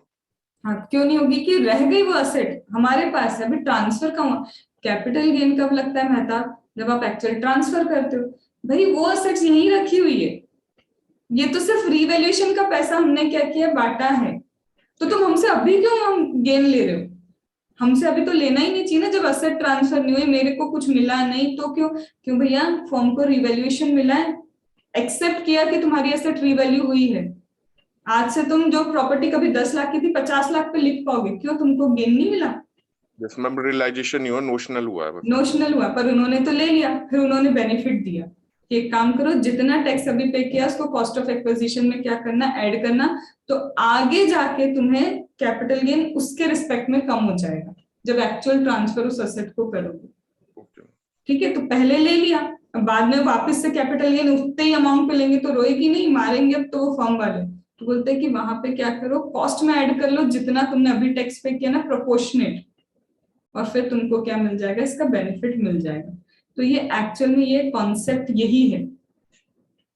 हाँ, क्यों नहीं होगी कि रह गई वो असेट हमारे पास है, अभी ट्रांसफर का हुआ। कैपिटल गेन कब लगता है मेहताब? जब आप एक्चुअल ट्रांसफर करते हो। भाई वो असेट्स यहीं रखी हुई है, ये तो सिर्फ रिवैल्यूएशन का पैसा हमने क्या किया, बांटा है। तो तुम हमसे अभी क्यों हम गेन ले रहे हो? हमसे अभी तो लेना ही नहीं चाहिए ना, जब असेट ट्रांसफर नहीं हुई, मेरे को कुछ मिला नहीं तो क्यों क्यों भैया, फर्म को रिवैल्यूएशन मिला है, एक्सेप्ट किया कि तुम्हारी एसेट रिवैल्यू हुई है। आज से तुम जो प्रॉपर्टी कभी 10 लाख की थी 50 लाख पे लिख पाओगे, क्यों? तुमको गेन नहीं मिला। यस मैम, रियलाइजेशन नहीं हुआ, नोशनल हुआ है बस। नोशनल हुआ, पर उन्होंने तो ले लिया, फिर उन्होंने बेनिफिट दिया कि एक काम करो, जितना टैक्स अभी पे किया उसको कॉस्ट ऑफ एक्विजिशन में क्या करना, ऐड करना, तो आगे जाके तुम्हें कैपिटल गेन उसके रिस्पेक्ट में कम हो जाएगा जब एक्चुअल ट्रांसफर उस एसेट को करोगे। ओके। ठीक है, तो पहले ले लिया, अब बाद में वापस से कैपिटल गेन उतने ही अमाउंट पे लेंगे तो रोएगी नहीं, मारेंगे अब तो वो फर्म वाले। तो बोलते हैं कि वहां पे क्या करो, कॉस्ट में ऐड कर लो जितना तुमने अभी टैक्स पे किया ना, प्रोपोर्शनेट, और फिर तुमको क्या मिल जाएगा, इसका बेनिफिट मिल जाएगा। तो ये एक्चुअल में ये कॉन्सेप्ट यही है।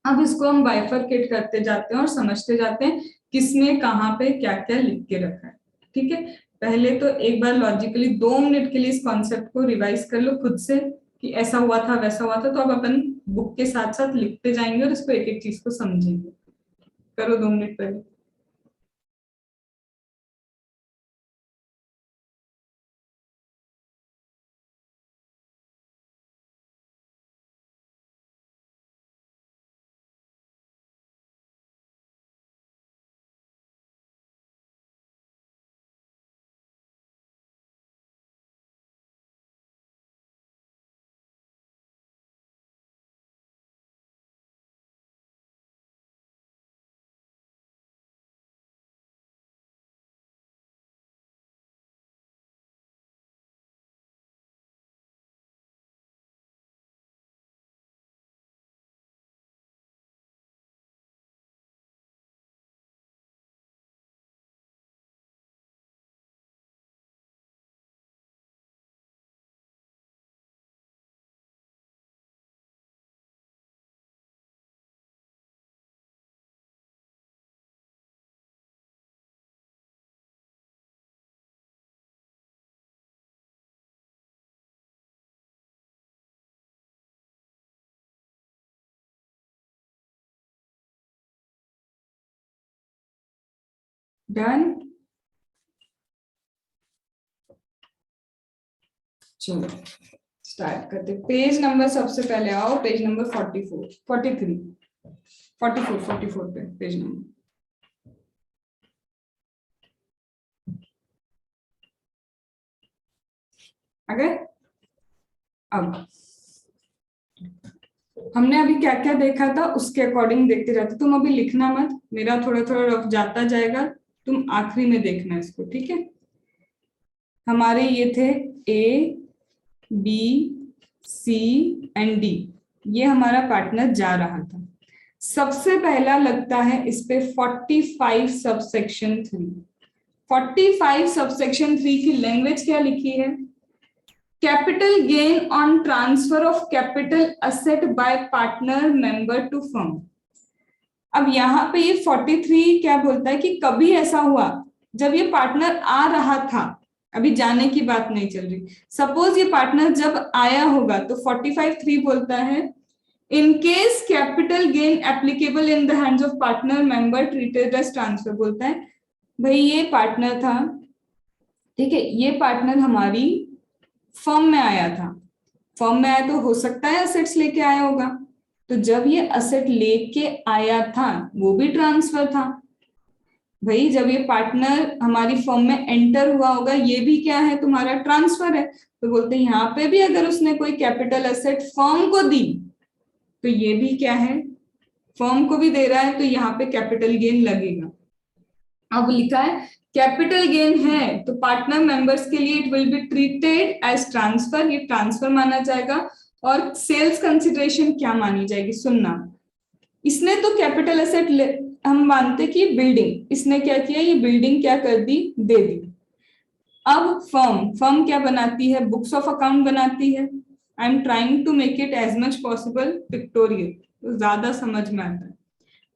अब इसको हम बाइफरकेट करते जाते हैं और समझते जाते हैं किसने कहाँ पे क्या क्या लिख के रखा है। ठीक है, पहले तो एक बार लॉजिकली 2 मिनट के लिए इस कॉन्सेप्ट को रिवाइज कर लो खुद से कि ऐसा हुआ था वैसा हुआ था। तो अब अपन बुक के साथ साथ लिखते जाएंगे और इसको एक एक चीज को समझेंगे। करो 2 मिनट पहले। डन। चलो स्टार्ट करते। पेज नंबर सबसे पहले आओ, पेज नंबर 44 43 44 44 पे पेज नंबर। अगर अब हमने अभी क्या क्या देखा था उसके अकॉर्डिंग देखते जाते। तुम अभी लिखना मत, मेरा थोड़ा थोड़ा रफ जाता जाएगा, तुम आखिरी में देखना इसको। ठीक है, हमारे ये थे A B C and D, ये हमारा पार्टनर जा रहा था। सबसे पहला लगता है इस पे 45 सबसेक्शन 3। 45 सबसेक्शन 3 की लैंग्वेज क्या लिखी है? Capital gain on transfer of capital asset by partner member to firm. अब यहाँ पे ये 43 क्या बोलता है कि कभी ऐसा हुआ जब ये पार्टनर आ रहा था, अभी जाने की बात नहीं चल रही। सपोज ये पार्टनर जब आया होगा तो 45(3) बोलता है in case capital gain applicable in the hands of partner member treated as transfer, बोलता है भाई ये पार्टनर था, ठीक है, ये पार्टनर हमारी फर्म में आया था। फर्म में आया तो हो सकता है असेट्स लेके आया होगा, तो जब ये असेट लेके आया था वो भी ट्रांसफर था। भाई जब ये पार्टनर हमारी फर्म में एंटर हुआ होगा, ये भी क्या है, तुम्हारा ट्रांसफर है। तो बोलते हैं यहाँ पे भी अगर उसने कोई कैपिटल एसेट फर्म को दी तो ये भी क्या है, फर्म को भी दे रहा है, तो यहाँ पे कैपिटल गेन लगेगा। अब लिखा है कैपिटल गेन है तो पार्टनर मेंबर्स के लिए it will be treated as transfer, ये ट्रांसफर माना जाएगा। और सेल्स कंसिडरेशन क्या मानी जाएगी, सुनना। इसने तो कैपिटल एसेट हम मानते कि बिल्डिंग, इसने क्या किया, ये बिल्डिंग क्या कर दी, दे दी। अब फर्म फर्म क्या बनाती है, बुक्स ऑफ अकाउंट बनाती है। I am trying to make it as much possible pictorial, तो ज्यादा समझ में आता है,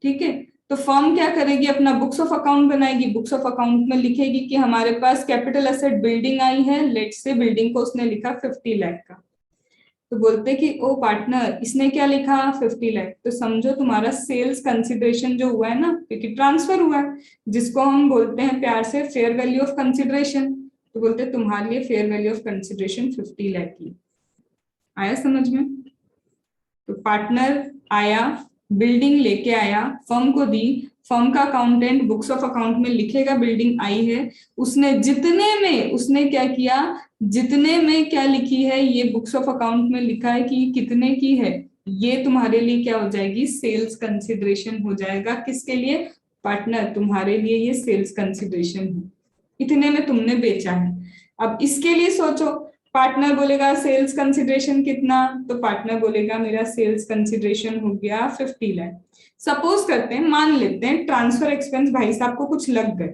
ठीक है। तो फर्म क्या करेगी, अपना बुक्स ऑफ अकाउंट बनाएगी, बुक्स ऑफ अकाउंट में लिखेगी कि हमारे पास कैपिटल एसेट बिल्डिंग आई है, लेट से बिल्डिंग को उसने लिखा 50 लाख का। तो बोलते कि ओ पार्टनर इसने क्या लिखा, 50 लाख, तो समझो तुम्हारा सेल्स कंसिडरेशन जो हुआ है ना, क्योंकि ट्रांसफर हुआ है, जिसको हम बोलते हैं प्यार से फेयर वैल्यू ऑफ कंसिडरेशन। तो बोलते तुम्हारे लिए fair value of consideration 50 lakh की। आया समझ में। तो पार्टनर आया, बिल्डिंग लेके आया, फर्म को दी, फर्म का अकाउंटेंट बुक्स ऑफ अकाउंट में लिखेगा बिल्डिंग आई है, उसने जितने में उसने क्या किया, जितने में क्या लिखी है, ये बुक्स ऑफ अकाउंट में लिखा है कि कितने की है, ये तुम्हारे लिए क्या हो जाएगी, सेल्स कंसिडरेशन हो जाएगा। किसके लिए, पार्टनर, तुम्हारे लिए ये सेल्स कंसिडरेशन है, इतने में तुमने बेचा है। अब इसके लिए सोचो, पार्टनर बोलेगा सेल्स कंसिडरेशन कितना, तो पार्टनर बोलेगा मेरा सेल्स कंसिडरेशन हो गया 50 लाख। सपोज करते हैं, मान लेते हैं ट्रांसफर एक्सपेंस भाई साहब को कुछ लग गए,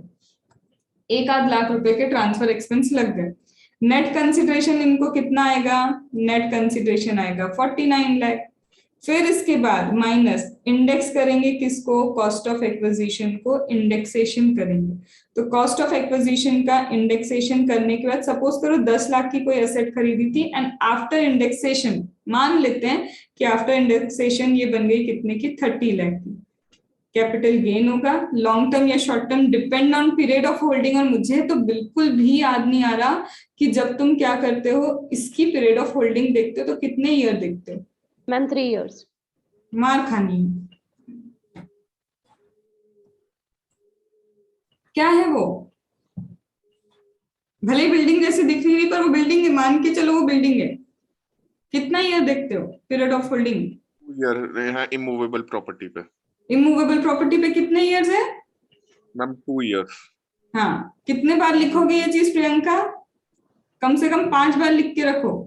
1 आध लाख रुपए के ट्रांसफर एक्सपेंस लग गए। नेट कंसिडरेशन इनको कितना आएगा, नेट कंसिडरेशन आएगा 49 लाख। फिर इसके बाद माइनस इंडेक्स करेंगे किसको, कॉस्ट ऑफ एक्विजिशन को इंडेक्सेशन करेंगे। तो कॉस्ट ऑफ एक्विजिशन का इंडेक्सेशन करने के बाद सपोज करो 10 लाख की कोई एसेट खरीदी थी, एंड आफ्टर इंडेक्सेशन मान लेते हैं कि आफ्टर इंडेक्सेशन ये बन गई कितने की, 30 लाख की। कैपिटल गेन होगा, लॉन्ग टर्म या short term depend on period of holding. और मुझे तो बिल्कुल भी याद नहीं आ रहा कि जब तुम क्या करते हो, इसकी पीरियड ऑफ होल्डिंग देखते हो तो कितने ईयर देखते हो। Ma'am 3 years। मार खानी क्या है वो, भले बिल्डिंग जैसे दिख रही है पर वो बिल्डिंग है, मान के चलो वो बिल्डिंग है। कितना ईयर देखते हो पीरियड ऑफ होल्डिंग, यहाँ इमूवेबल प्रॉपर्टी पे इमूवेबल प्रॉपर्टी पे कितने ईयर्स है, मैम 2 years। हाँ कितने बार लिखोगे ये चीज प्रियंका, कम से कम 5 बार लिख के रखो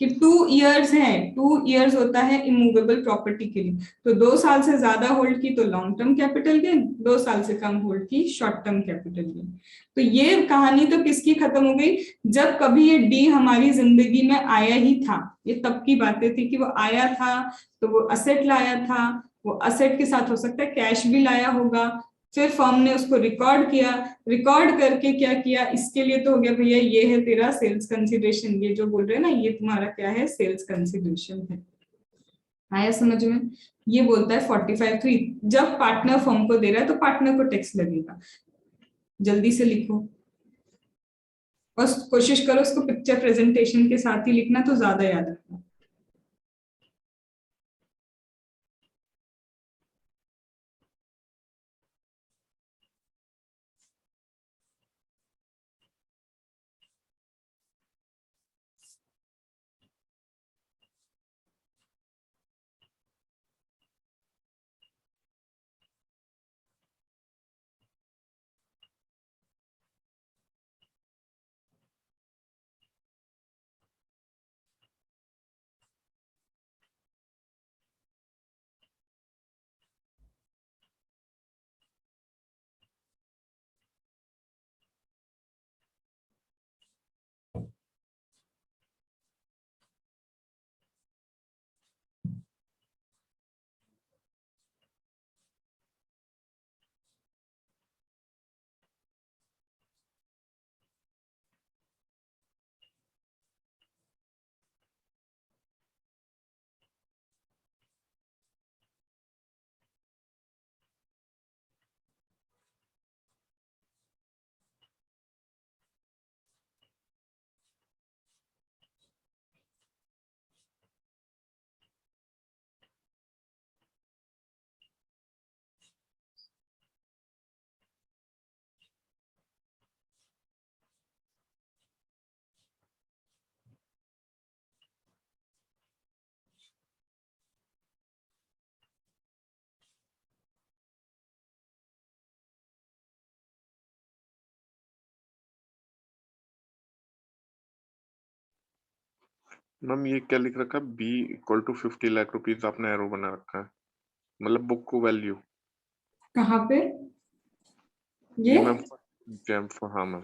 कि 2 इयर्स है, 2 इयर्स होता है इमूवेबल प्रॉपर्टी के लिए। तो 2 साल से ज्यादा होल्ड की तो लॉन्ग टर्म कैपिटल गेन, 2 साल से कम होल्ड की शॉर्ट टर्म कैपिटल गेन। तो ये कहानी तो किसकी खत्म हो गई, जब कभी ये डी हमारी जिंदगी में आया ही था, ये तब की बातें थी कि वो आया था, तो वो असेट लाया था, वो असेट के साथ हो सकता है कैश भी लाया होगा। फिर फर्म ने उसको रिकॉर्ड किया, रिकॉर्ड करके क्या किया, इसके लिए तो हो गया भैया ये है तेरा सेल्स कंसिडरेशन, ये जो बोल रहे हैं ना ये तुम्हारा क्या है, सेल्स कंसिडरेशन है। आया समझ में। ये बोलता है 45(3), जब पार्टनर फर्म को दे रहा है तो पार्टनर को टैक्स लगेगा। जल्दी से लिखो और कोशिश करो उसको पिक्चर प्रेजेंटेशन के साथ ही लिखना तो ज्यादा याद रखना। मैम ये क्या लिख रखा है, B equal to 50 lakh rupees आपने एरो बना रखा है, मतलब बुक को वैल्यू कहाँ पे ये ये? Ma'am jam. हाँ मैम।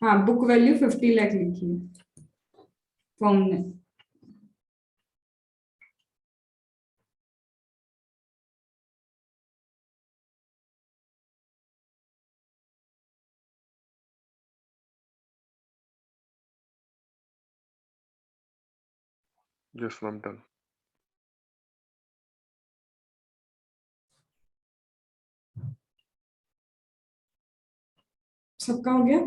हाँ, बुक वैल्यू 50 लाख लिखी है फॉर्म ने। Yes ma'am done. सबका हो गया?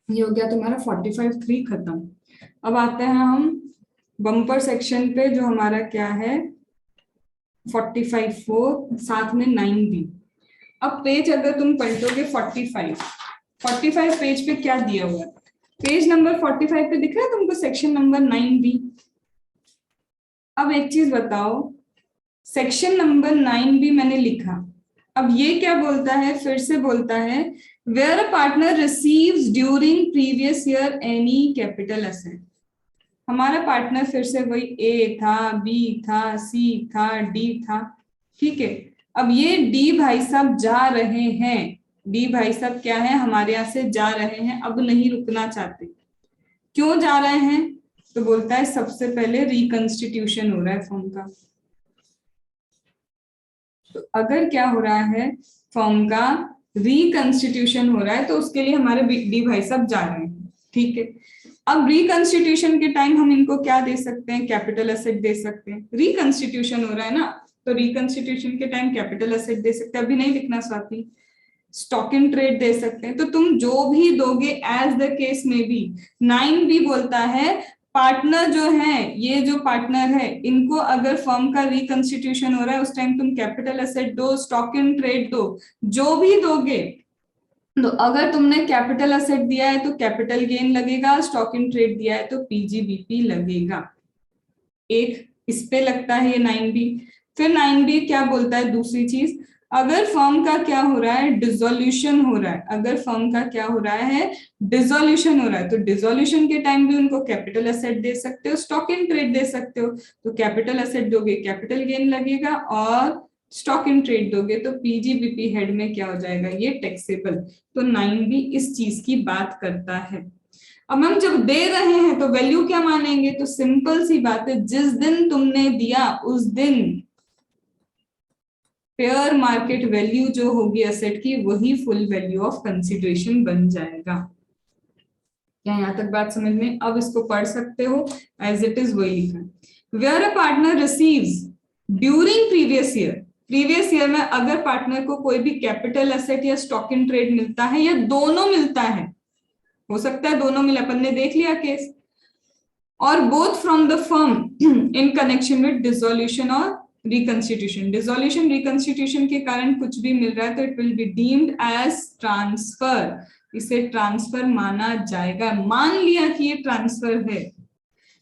ये हो गया तुम्हारा 45(3) खत्म। अब आते हैं हम बम्पर सेक्शन पे, जो हमारा क्या है 45(4) साथ में 9B। अब पेज अगर तुम पलटोगे 45 पेज पे क्या दिया हुआ है? पेज नंबर 45 पे दिख रहा है तुमको सेक्शन नंबर 9B। अब एक चीज बताओ, सेक्शन नंबर 9B मैंने लिखा, अब ये क्या बोलता है, फिर से बोलता है where a partner receives during previous year any capital asset. हमारा पार्टनर फिर से वही ए था, बी था, सी था, डी था, ठीक है। अब ये डी भाई साहब जा रहे हैं, डी भाई साहब क्या है, हमारे यहाँ से जा रहे हैं, अब नहीं रुकना चाहते। क्यों जा रहे हैं? तो बोलता है सबसे पहले रिकंस्टिट्यूशन हो रहा है फॉर्म का। तो अगर क्या हो रहा है, फॉर्म का रिकंस्टिट्यूशन हो रहा है, तो उसके लिए हमारे डी भाई साहब जा रहे हैं, ठीक है। अब रिकंस्टिट्यूशन के टाइम हम इनको क्या दे सकते हैं, कैपिटल एसेट दे सकते हैं। रिकंस्टिट्यूशन हो रहा है ना, तो रिकंस्टिट्यूशन के टाइम कैपिटल एसेट दे सकते हैं। अभी नहीं लिखना स्वाति। स्टॉक इन ट्रेड दे सकते हैं। तो तुम जो भी दोगे एज द केस में भी, 9B बोलता है पार्टनर जो है, ये जो पार्टनर है, इनको अगर फर्म का रिकंस्टिट्यूशन हो रहा है उस टाइम तुम कैपिटल एसेट दो, स्टॉक इन ट्रेड दो, जो भी दोगे। तो अगर तुमने कैपिटल एसेट दिया है तो कैपिटल गेन लगेगा, स्टॉक इन ट्रेड दिया है तो पीजीबीपी लगेगा। एक इस पे लगता है ये 9B। फिर 9B क्या बोलता है, दूसरी चीज, अगर फर्म का क्या हो रहा है, डिसोल्यूशन हो रहा है, अगर फर्म का क्या हो रहा है, डिसोल्यूशन हो रहा है, तो डिसोल्यूशन के टाइम भी उनको कैपिटल एसेट दे सकते हो, स्टॉक इन ट्रेड दे सकते हो। तो कैपिटल एसेट दोगे कैपिटल गेन लगेगा, और स्टॉक इन ट्रेड दोगे तो पीजीबीपी हेड में क्या हो जाएगा, ये टैक्सेबल। तो 9B इस चीज की बात करता है। अब हम जब दे रहे हैं तो वैल्यू क्या मानेंगे, तो सिंपल सी बात है, जिस दिन तुमने दिया उस दिन फेयर मार्केट वैल्यू जो होगी एसेट की, वही फुल वैल्यू ऑफ कंसीडरेशन बन जाएगा। क्या यहां तक बात समझ में? अब इसको पढ़ सकते हो एज इट इज, वही लिखा है। Where a partner receives during previous year, previous year में अगर पार्टनर को कोई भी कैपिटल एसेट या स्टॉक इन ट्रेड मिलता है, या दोनों मिलता है, हो सकता है दोनों मिले, अपन ने देख लिया केस, और both from the firm in connection with dissolution और रिकंस्टिट्यूशन। डिसोल्यूशन रिकंस्टिट्यूशन के कारण कुछ भी मिल रहा है तो it will be deemed as transfer, इसे ट्रांसफर माना जाएगा। मान लिया कि ये ट्रांसफर है,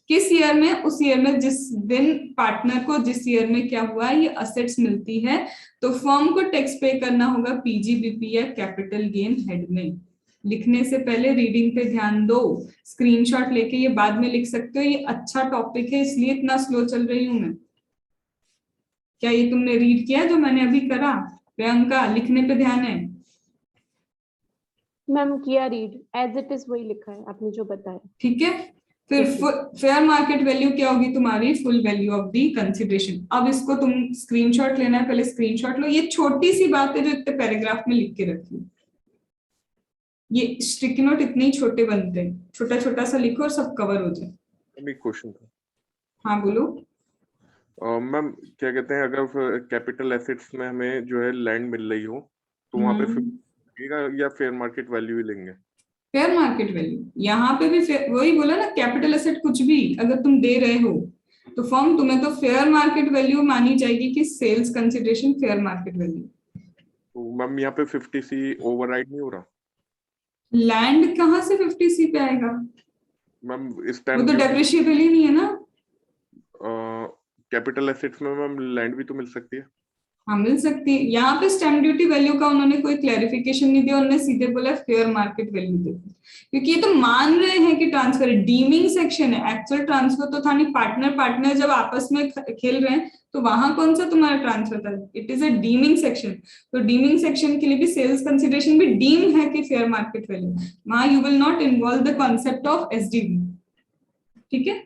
किस ईयर में, उस ईयर में जिस दिन पार्टनर को, जिस ईयर में क्या हुआ है, ये असेट्स मिलती है, तो फर्म को टैक्स पे करना होगा पीजीबीपी या कैपिटल गेन हेड में। लिखने से पहले रीडिंग पे ध्यान दो, स्क्रीनशॉट लेके ये बाद में लिख सकते हो। ये अच्छा टॉपिक है, इसलिए इतना स्लो चल रही हूं मैं। क्या ये तुमने रीड किया जो मैंने अभी करा? प्रियंका, लिखने पे ध्यान है? मैम किया रीड, एज इट इज वही लिखा है आपने जो बताया। ठीक है। फिर ठीक है। फेयर मार्केट वैल्यू क्या होगी तुम्हारी, full value of the consideration. अब इसको तुम स्क्रीनशॉट लेना है, पहले स्क्रीनशॉट लो। ये छोटी सी बात है जो इतने पैराग्राफ में लिख के रखी है। ये स्टिकी नोट इतने ही छोटे बनते हैं, छोटा छोटा सा लिखो और सब कवर हो जाए। एक क्वेश्चन था। हाँ बोलो। मैम क्या कहते हैं, अगर कैपिटल एसेट्स में हमें जो है लैंड मिल रही हो तो वहां पे फिर लगेगा या फेयर मार्केट वैल्यू ही लेंगे? फेयर मार्केट वैल्यू यहाँ पे भी वही बोला ना, कैपिटल एसेट कुछ भी अगर तुम दे रहे हो तो फर्म तुम्हें तो फेयर मार्केट वैल्यू मानी जाएगी कि sales consideration fair market value. तो मैम यहाँ पे 50C ओवरराइड नहीं हो रहा? लैंड कहाँ से 50C पे आएगा? मैम इस वो टाइम तो डेप्रिशिएबल ही नहीं है ना। कैपिटल एसेट्स में मैम लैंड भी तो मिल सकती है। हाँ मिल सकती है। यहाँ पे स्टैम्प ड्यूटी वैल्यू का उन्होंने कोई क्लैरिफिकेशन नहीं दिया, उन्होंने सीधे बोला फेयर मार्केट वैल्यू दे, क्योंकि ये तो मान रहे हैं कि ट्रांसफर है, डीमिंग सेक्शन है, एक्चुअल ट्रांसफर तो था नहीं। पार्टनर पार्टनर जब आपस में खेल रहे हैं तो वहां कौन सा तुम्हारा ट्रांसफर था, it is a dimming section. तो डीमिंग सेक्शन के लिए भी सेल्स कंसिडरेशन भी डीम है कि फेयर मार्केट वैल्यू, वहां you will not involve the concept of SDV. ठीक है,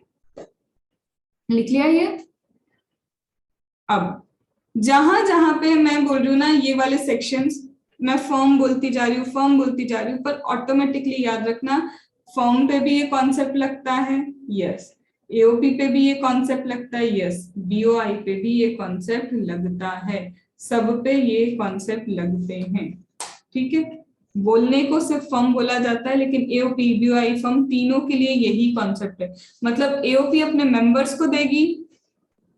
लिख लिया ये। अब जहां जहां पे मैं बोल रही हूँ ना ये वाले सेक्शंस, मैं फर्म बोलती जा रही हूँ, फर्म बोलती जा रही हूँ, पर ऑटोमेटिकली याद रखना फर्म पे भी ये कॉन्सेप्ट लगता है, यस। एओपी पे भी ये कॉन्सेप्ट लगता है, यस। बीओआई पे भी ये कॉन्सेप्ट लगता है, सब पे ये कॉन्सेप्ट लगते हैं। ठीक है, बोलने को सिर्फ फर्म बोला जाता है, लेकिन एओपी बीओआई फर्म तीनों के लिए यही कॉन्सेप्ट है। मतलब एओपी अपने मेंबर्स को देगी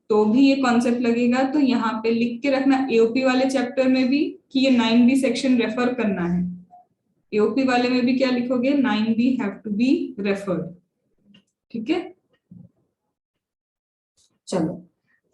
तो भी ये कॉन्सेप्ट लगेगा। तो यहाँ पे लिख के रखना एओपी वाले चैप्टर में भी कि ये 9B सेक्शन रेफर करना है। एओपी वाले में भी क्या लिखोगे, 9B have to be referred. ठीक है, चलो।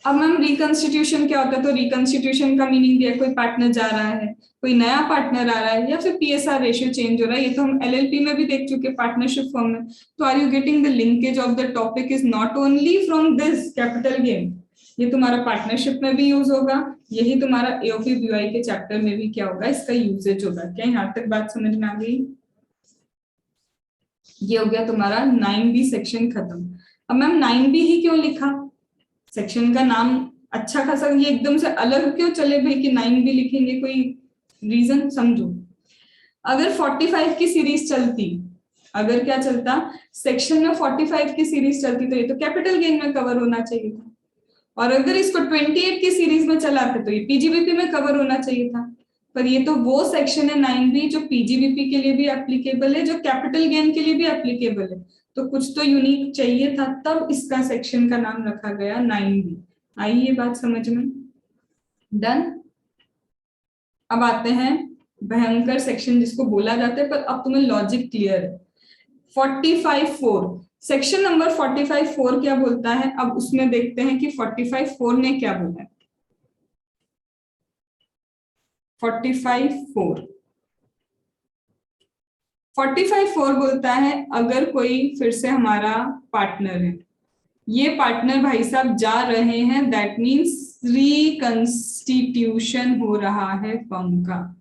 अब मैम रिकंस्टिट्यूशन क्या होता है, तो रिकंस्टिट्यूशन का मीनिंग दिया, कोई पार्टनर जा रहा है, कोई नया पार्टनर आ रहा है, या फिर पीएसआर रेशियो चेंज हो रहा है। ये तो हम एलएलपी में भी देख चुके, पार्टनरशिप फॉर्म में। तो are you getting the linkage of the topic is not only from this capital gain, ये तुम्हारा पार्टनरशिप में भी यूज होगा, यही तुम्हारा एओपी बीओआई के चैप्टर में भी क्या होगा, इसका यूजेज होगा। क्या यहाँ तक बात समझ में आ गई? ये हो गया तुम्हारा 9B सेक्शन खत्म। अब मैम 9B ही क्यों लिखा, सेक्शन का नाम अच्छा खासा, ये एकदम से अलग क्यों चले भाई कि 9B लिखेंगे, कोई रीजन समझो। अगर 45 की सीरीज चलती, अगर क्या चलता, सेक्शन में 45 की सीरीज चलती, तो ये तो कैपिटल गेन में कवर होना चाहिए था। और अगर इसको 28 की सीरीज में चला था तो ये पीजीबीपी में कवर होना चाहिए था। पर ये तो वो सेक्शन है 9B जो पीजीबीपी के लिए भी एप्लीकेबल है, जो कैपिटल गेन के लिए भी एप्लीकेबल है। तो कुछ तो यूनिक चाहिए था, तब इसका सेक्शन का नाम रखा गया 9B। आई ये बात समझ में? डन। अब आते हैं भयंकर सेक्शन जिसको बोला जाता है, पर अब तुम्हें लॉजिक क्लियर है। 45(4) सेक्शन नंबर 45(4) क्या बोलता है, अब उसमें देखते हैं कि 45(4) ने क्या बोला है। 45(4) बोलता है, अगर कोई फिर से हमारा पार्टनर है, ये पार्टनर भाई साहब जा रहे हैं, दैट मीन्स रिकंस्टिट्यूशन हो रहा है फर्म का।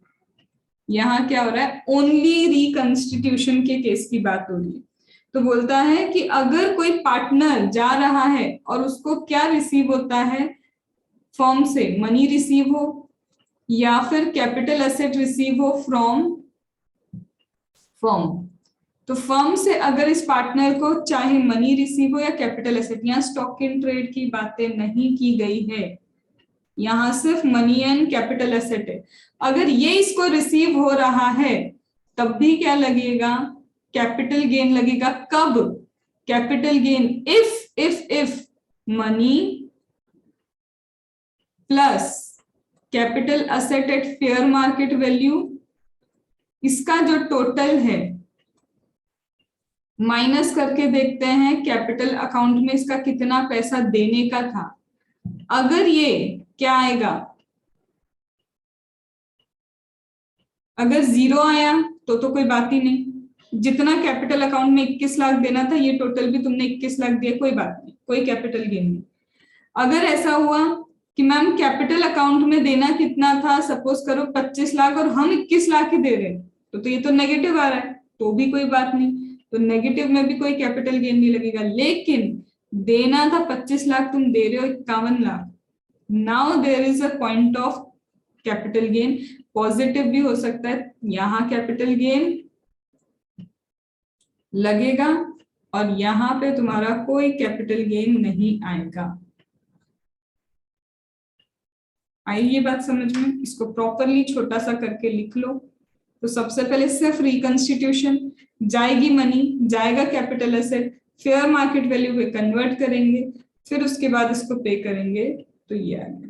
यहाँ क्या हो रहा है, ओनली रिकंस्टिट्यूशन के केस की बात हो रही है। तो बोलता है कि अगर कोई पार्टनर जा रहा है और उसको क्या रिसीव होता है फर्म से, मनी रिसीव हो या फिर कैपिटल एसेट रिसीव हो फ्रॉम फर्म, तो फर्म से अगर इस पार्टनर को चाहे मनी रिसीव हो या कैपिटल एसेट, यहाँ स्टॉक इन ट्रेड की बातें नहीं की गई है, यहाँ सिर्फ मनी एंड कैपिटल एसेट है। अगर ये इसको रिसीव हो रहा है तब भी क्या लगेगा, कैपिटल गेन लगेगा। कब capital gain, if money plus capital asset at fair market value, इसका जो टोटल है माइनस करके देखते हैं कैपिटल अकाउंट में इसका कितना पैसा देने का था। अगर ये क्या आएगा, अगर 0 आया तो कोई बात ही नहीं, जितना कैपिटल अकाउंट में 21 लाख देना था ये टोटल भी तुमने 21 लाख दिया, कोई बात नहीं, कोई कैपिटल गेन नहीं। अगर ऐसा हुआ कि मैम कैपिटल अकाउंट में देना कितना था, सपोज करो 25 लाख और हम 21 लाख ही दे रहे हैं, तो ये तो नेगेटिव आ रहा है, तो भी कोई बात नहीं, तो नेगेटिव में भी कोई कैपिटल गेन नहीं लगेगा। लेकिन देना था 25 लाख, तुम दे रहे हो 51 lakh, now there is a point of capital gain. Positive भी हो सकता है, यहां कैपिटल गेन लगेगा और यहां पे तुम्हारा कोई कैपिटल गेन नहीं आएगा। आई ये बात समझ में? इसको प्रॉपरली छोटा सा करके लिख लो। तो सबसे पहले सिर्फ रिकंस्टिट्यूशन, जाएगी मनी, जाएगा capital asset, fair market value पे कन्वर्ट करेंगे, फिर उसके बाद इसको पे करेंगे, तो ये आ गया।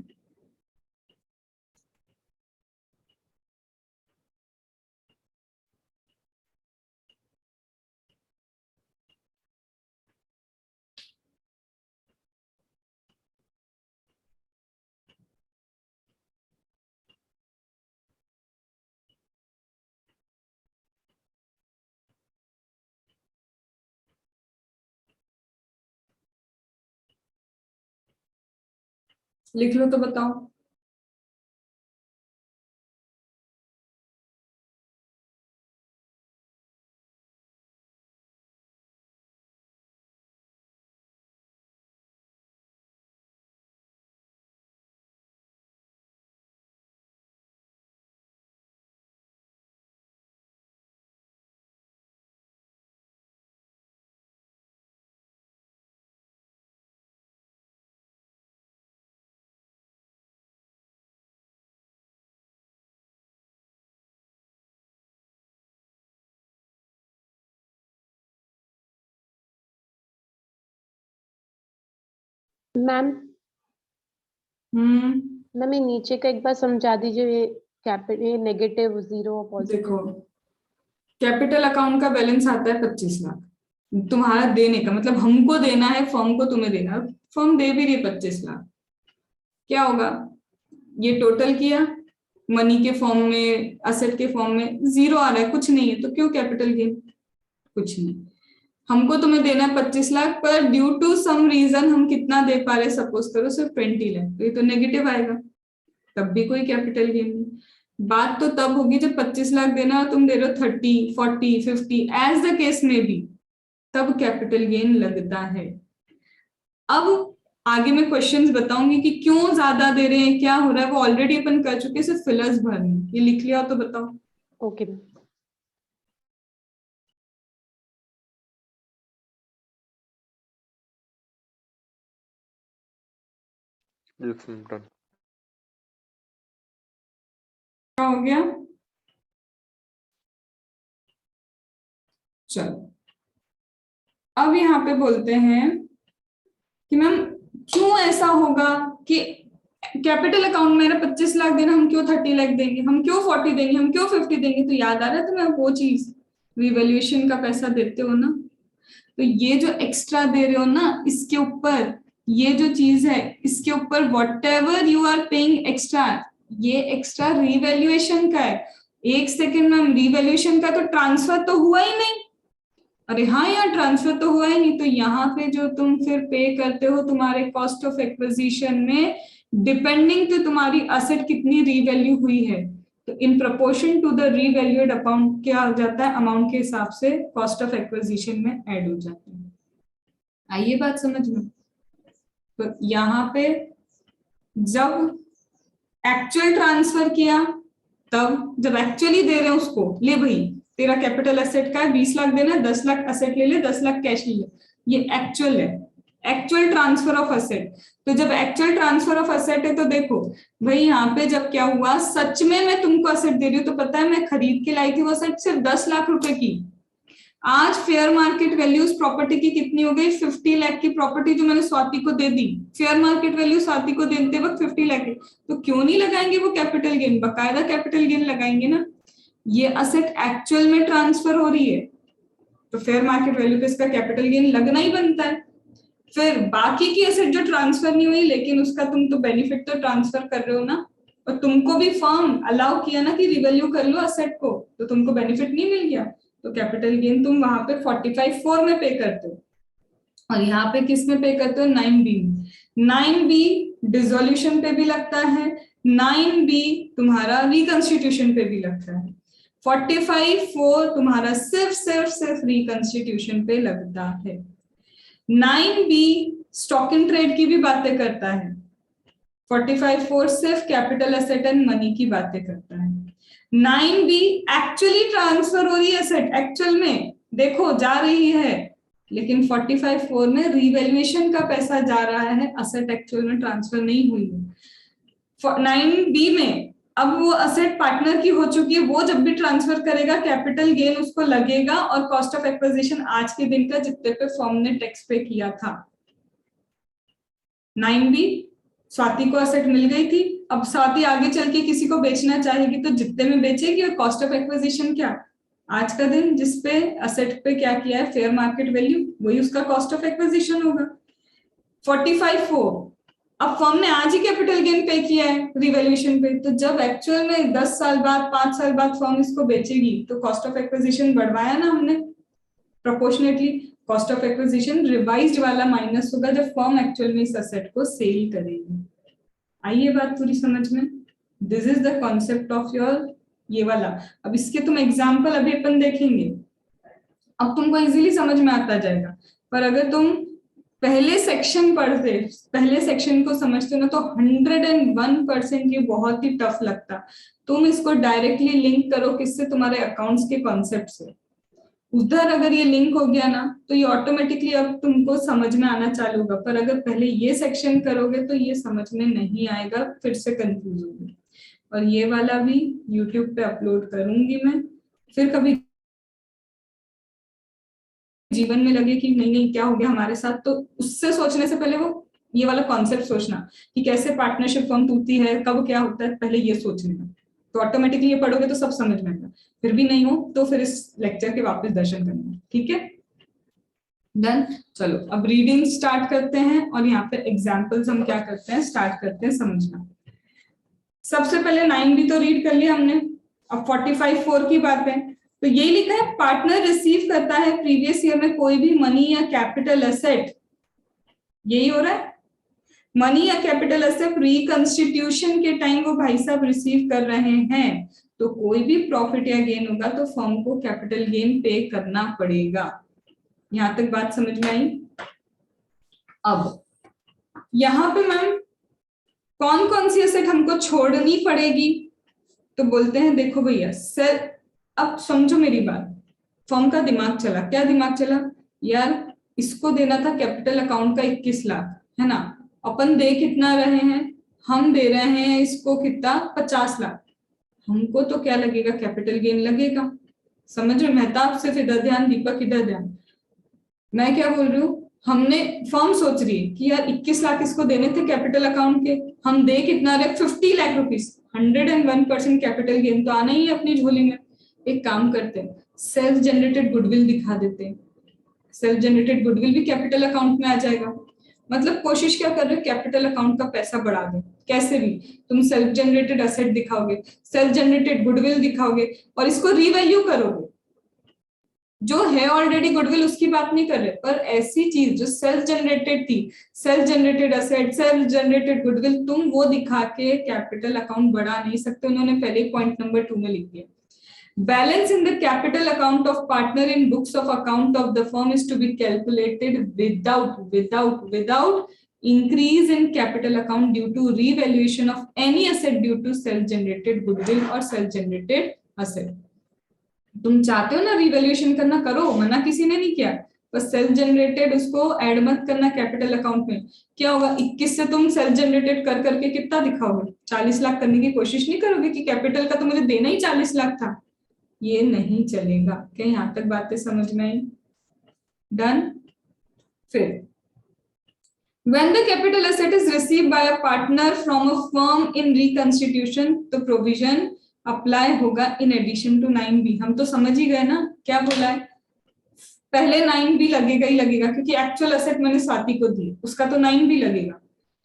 लिख लो तो बताओ। मैम हम्म मैम ये नीचे का एक बार समझा दीजिए, ये कैपिटल, ये नेगेटिव, जीरो और देखो, पॉजिटिव। कैपिटल अकाउंट का बैलेंस आता है 25 लाख, तुम्हारा देने का मतलब हमको देना है, फर्म को तुम्हें देना है, फर्म दे भी रही है 25 लाख। क्या होगा, ये टोटल किया, मनी के फॉर्म में, असेट के फॉर्म में जीरो आ रहा है, कुछ नहीं है, तो क्यों कैपिटल गेन? कुछ नहीं। हमको तुम्हें देना है 25 लाख, पर ड्यू टू सम रीजन हम कितना दे पा रहे, सपोज करो सिर्फ 20 लाख, तो ये तो नेगेटिव आएगा, तब भी कोई कैपिटल गेन नहीं। बात तो तब होगी जब 25 लाख देना और तुम दे रहे हो 30, 40, 50, एज द केस में भी, तब कैपिटल गेन लगता है। अब आगे मैं क्वेश्चंस बताऊंगी कि क्यों ज्यादा दे रहे हैं, क्या हो रहा है, वो ऑलरेडी अपन कर चुके हैं, सिर्फ फिलर्स भरने। ये लिख लिया तो बताओ। Okay ma'am. Yes, I'm done. क्या हो गया? चलो, अब यहाँ पे बोलते हैं कि मैम क्यों ऐसा होगा कि कैपिटल अकाउंट में 25 लाख देना, हम क्यों 30 लाख देंगे, हम क्यों 40 देंगे, हम क्यों 50 देंगे? तो याद आ रहा है तुम्हें वो चीज, रिवैल्यूएशन का पैसा देते हो ना, तो ये जो एक्स्ट्रा दे रहे हो ना, इसके ऊपर ये जो चीज है, इसके ऊपर whatever you are paying extra, ये एक्स्ट्रा रिवैल्यूएशन का है। एक सेकेंड मैम, रिवैल्यूएशन का तो ट्रांसफर तो हुआ ही नहीं। अरे हाँ यार, ट्रांसफर तो हुआ ही नहीं, तो यहाँ पे जो तुम फिर पे करते हो तुम्हारे कॉस्ट ऑफ एक्विजिशन में, डिपेंडिंग तो तुम्हारी असेट कितनी रीवैल्यू हुई है, तो in proportion to the revalued amount क्या हो जाता है, अमाउंट के हिसाब से कॉस्ट ऑफ एक्विजिशन में ऐड हो जाता है। आइए बात समझ में। तो यहाँ पे जब एक्चुअल ट्रांसफर किया, तब जब एक्चुअली दे रहे हैं उसको, ले भाई तेरा कैपिटल एसेट का है, 20 लाख देना है, 10 लाख असेट ले ले, 10 लाख कैश ले ले, ये एक्चुअल है, एक्चुअल ट्रांसफर ऑफ असेट। तो जब एक्चुअल ट्रांसफर ऑफ असेट है, तो देखो भाई यहाँ पे जब क्या हुआ, सच में मैं तुमको असेट दे रही हूँ, तो पता है मैं खरीद के लाई थी वो असेट सिर्फ 10 लाख रुपए की, आज फेयर मार्केट वैल्यू उस प्रॉपर्टी की कितनी हो गई, 50 लाख की प्रॉपर्टी जो मैंने स्वाति को दे दी, फेयर मार्केट वैल्यू स्वाति को देते वक्त 50 लाख है, तो क्यों नहीं लगाएंगे वो कैपिटल गेन, बकायदा कैपिटल गेन लगाएंगे ना। ये असेट एक्चुअल में ट्रांसफर हो रही है, तो फेयर मार्केट वैल्यू पे इसका कैपिटल गेन लगना ही बनता है। फिर बाकी की एसेट जो ट्रांसफर नहीं हुई, लेकिन उसका तुम तो बेनिफिट तो ट्रांसफर कर रहे हो ना, और तुमको भी फर्म अलाउ किया ना कि रिवैल्यू कर लो असेट को, तो तुमको बेनिफिट नहीं मिल गया, तो कैपिटल गेन तुम वहां पे 45(4) में पे करते हो, और यहाँ पे किस में पे करते हो, 9B में। 9B डिसोल्यूशन पे भी लगता है, 9B तुम्हारा रिकंस्टिट्यूशन पे भी लगता है, 45(4) तुम्हारा सिर्फ रिकंस्टिट्यूशन पे लगता है। 9B स्टॉक इन ट्रेड की भी बातें करता है, 45(4) सिर्फ कैपिटल एसेट एंड मनी की बातें करता है। 9B एक्चुअली ट्रांसफर हो रही है एसेट, एक्चुअल में देखो जा रही है, लेकिन 45(4) में रिवैल्यूएशन का पैसा जा रहा है, असेट एक्चुअल में ट्रांसफर नहीं हुई है। 9B में अब वो असेट पार्टनर की हो चुकी है, वो जब भी ट्रांसफर करेगा कैपिटल गेन उसको लगेगा, और कॉस्ट ऑफ एक्विजिशन आज के दिन का जितने पे फर्म ने टैक्स पे किया था। 9B स्वाति को असेट मिल गई थी, अब स्वाति आगे चल के किसी को बेचना चाहेगी तो जितने में बेचेगी, और कॉस्ट ऑफ एक्विजिशन क्या, आज का दिन जिसपे असेट पे क्या किया है फेयर मार्केट वैल्यू, वही उसका कॉस्ट ऑफ एक्विजिशन होगा। 45(4) अब फर्म ने आज ही कैपिटल गेन पे किया है रिवैल्यूएशन पे, तो जब एक्चुअल में 10 साल बाद 5 साल बाद फर्म इसको बेचेगी, तो कॉस्ट ऑफ एक्विजिशन बढ़वाया ना हमने proportionately, cost of acquisition revised वाला माइनस होगा जब फर्म एक्चुअल में इस असेट को सेल करेगी। आई ये बात पूरी समझ में? This is the concept of your ये वाला। अब इसके तुम एग्जाम्पल अभी अपन देखेंगे, अब तुमको इजीली समझ में आता जाएगा। पर अगर तुम पहले सेक्शन पढ़ते, पहले सेक्शन को समझते हो ना, तो 101% ये बहुत ही टफ लगता। तुम इसको डायरेक्टली लिंक करो किससे? तुम्हारे अकाउंट्स के कॉन्सेप्ट से। उधर अगर ये लिंक हो गया ना, तो ये ऑटोमेटिकली अब तुमको समझ में आना चालू होगा। पर अगर पहले ये सेक्शन करोगे तो ये समझ में नहीं आएगा, फिर से कंफ्यूज होगी। और ये वाला भी यूट्यूब पे अपलोड करूंगी मैं, फिर कभी जीवन में लगे कि नहीं नहीं क्या हो गया हमारे साथ, तो उससे सोचने से पहले वो ये वाला कॉन्सेप्ट सोचना कि कैसे पार्टनरशिप फॉर्म टूटती है, कब क्या होता है, पहले ये सोचने का। तो ऑटोमेटिकली ये पढ़ोगे तो सब समझ में आएगा। फिर भी नहीं हो तो फिर इस लेक्चर के वापस दर्शन करना, ठीक है? डन। चलो अब रीडिंग स्टार्ट करते हैं, और यहाँ पे एग्जाम्पल्स हम क्या करते हैं, स्टार्ट करते हैं समझना। सबसे पहले 9B तो रीड कर लिया हमने, अब 45(4) की बात है। तो यही लिखा है, पार्टनर रिसीव करता है प्रीवियस ईयर में कोई भी मनी या कैपिटल एसेट, यही हो रहा है, मनी या कैपिटल एसेट रिकंस्टिट्यूशन के टाइम वो भाई साहब रिसीव कर रहे हैं, तो कोई भी प्रॉफिट या गेन होगा तो फर्म को कैपिटल गेन पे करना पड़ेगा। यहां तक बात समझ में आई? अब यहां पे मैम कौन कौन सी एसेट हमको छोड़नी पड़ेगी? तो बोलते हैं देखो भैया सर, अब समझो मेरी बात। फर्म का दिमाग चला, क्या दिमाग चला यार, इसको देना था कैपिटल अकाउंट का 21 लाख, है ना? अपन दे कितना रहे हैं? हम दे रहे हैं इसको कितना, 50 लाख। हमको तो क्या लगेगा, कैपिटल गेन लगेगा। समझ रहे? मेहताब सिर्फ इधर ध्यान, दीपक इधर ध्यान। मैं क्या बोल रही हूँ, हमने फर्म सोच रही है कि यार 21 लाख इसको देने थे कैपिटल अकाउंट के, हम दे कितना रहे, 50 लाख रुपीस। 101% कैपिटल गेन तो आना ही है अपनी झोली में। एक काम करते हैं, सेल्फ जनरेटेड गुडविल दिखा देते हैं। सेल्फ जनरेटेड गुडविल भी कैपिटल अकाउंट में आ जाएगा। मतलब कोशिश क्या कर रहे हो, कैपिटल अकाउंट का पैसा बढ़ा दो कैसे भी। तुम सेल्फ जनरेटेड एसेट दिखाओगे, सेल्फ जनरेटेड गुडविल दिखाओगे, और इसको रीवैल्यू करोगे। जो है ऑलरेडी गुडविल उसकी बात नहीं कर रहे, पर ऐसी चीज जो सेल्फ जनरेटेड थी, self generated asset, self generated goodwill, तुम वो दिखा के कैपिटल अकाउंट बढ़ा नहीं सकते। उन्होंने पहले पॉइंट नंबर 2 में लिख दिया, balance in the capital account of partner in books of account of the firm is to be calculated without increase in capital account due to revaluation of any asset due to self generated goodwill or self generated asset। तुम चाहते हो ना रिवैल्यूएशन करना, करो, मना किसी ने नहीं किया, बस सेल्फ जनरेटेड उसको ऐड मत करना कैपिटल अकाउंट में। क्या होगा, 21 से तुम सेल्फ जनरेटेड कर करके कितना दिखाओगे, 40 लाख करने की कोशिश नहीं करोगे कि कैपिटल का तो मुझे देना ही 40 लाख था। ये नहीं चलेगा। क्या यहां तक बातें समझ में आई? डन। फिर when the capital asset is received by a partner from a firm in reconstitution, तो प्रोविजन अप्लाई होगा in addition to 9B। हम तो समझ ही गए ना क्या बोला है, पहले 9B लगेगा ही लगेगा, क्योंकि एक्चुअल एसेट मैंने स्वाति को दी, उसका तो 9B लगेगा।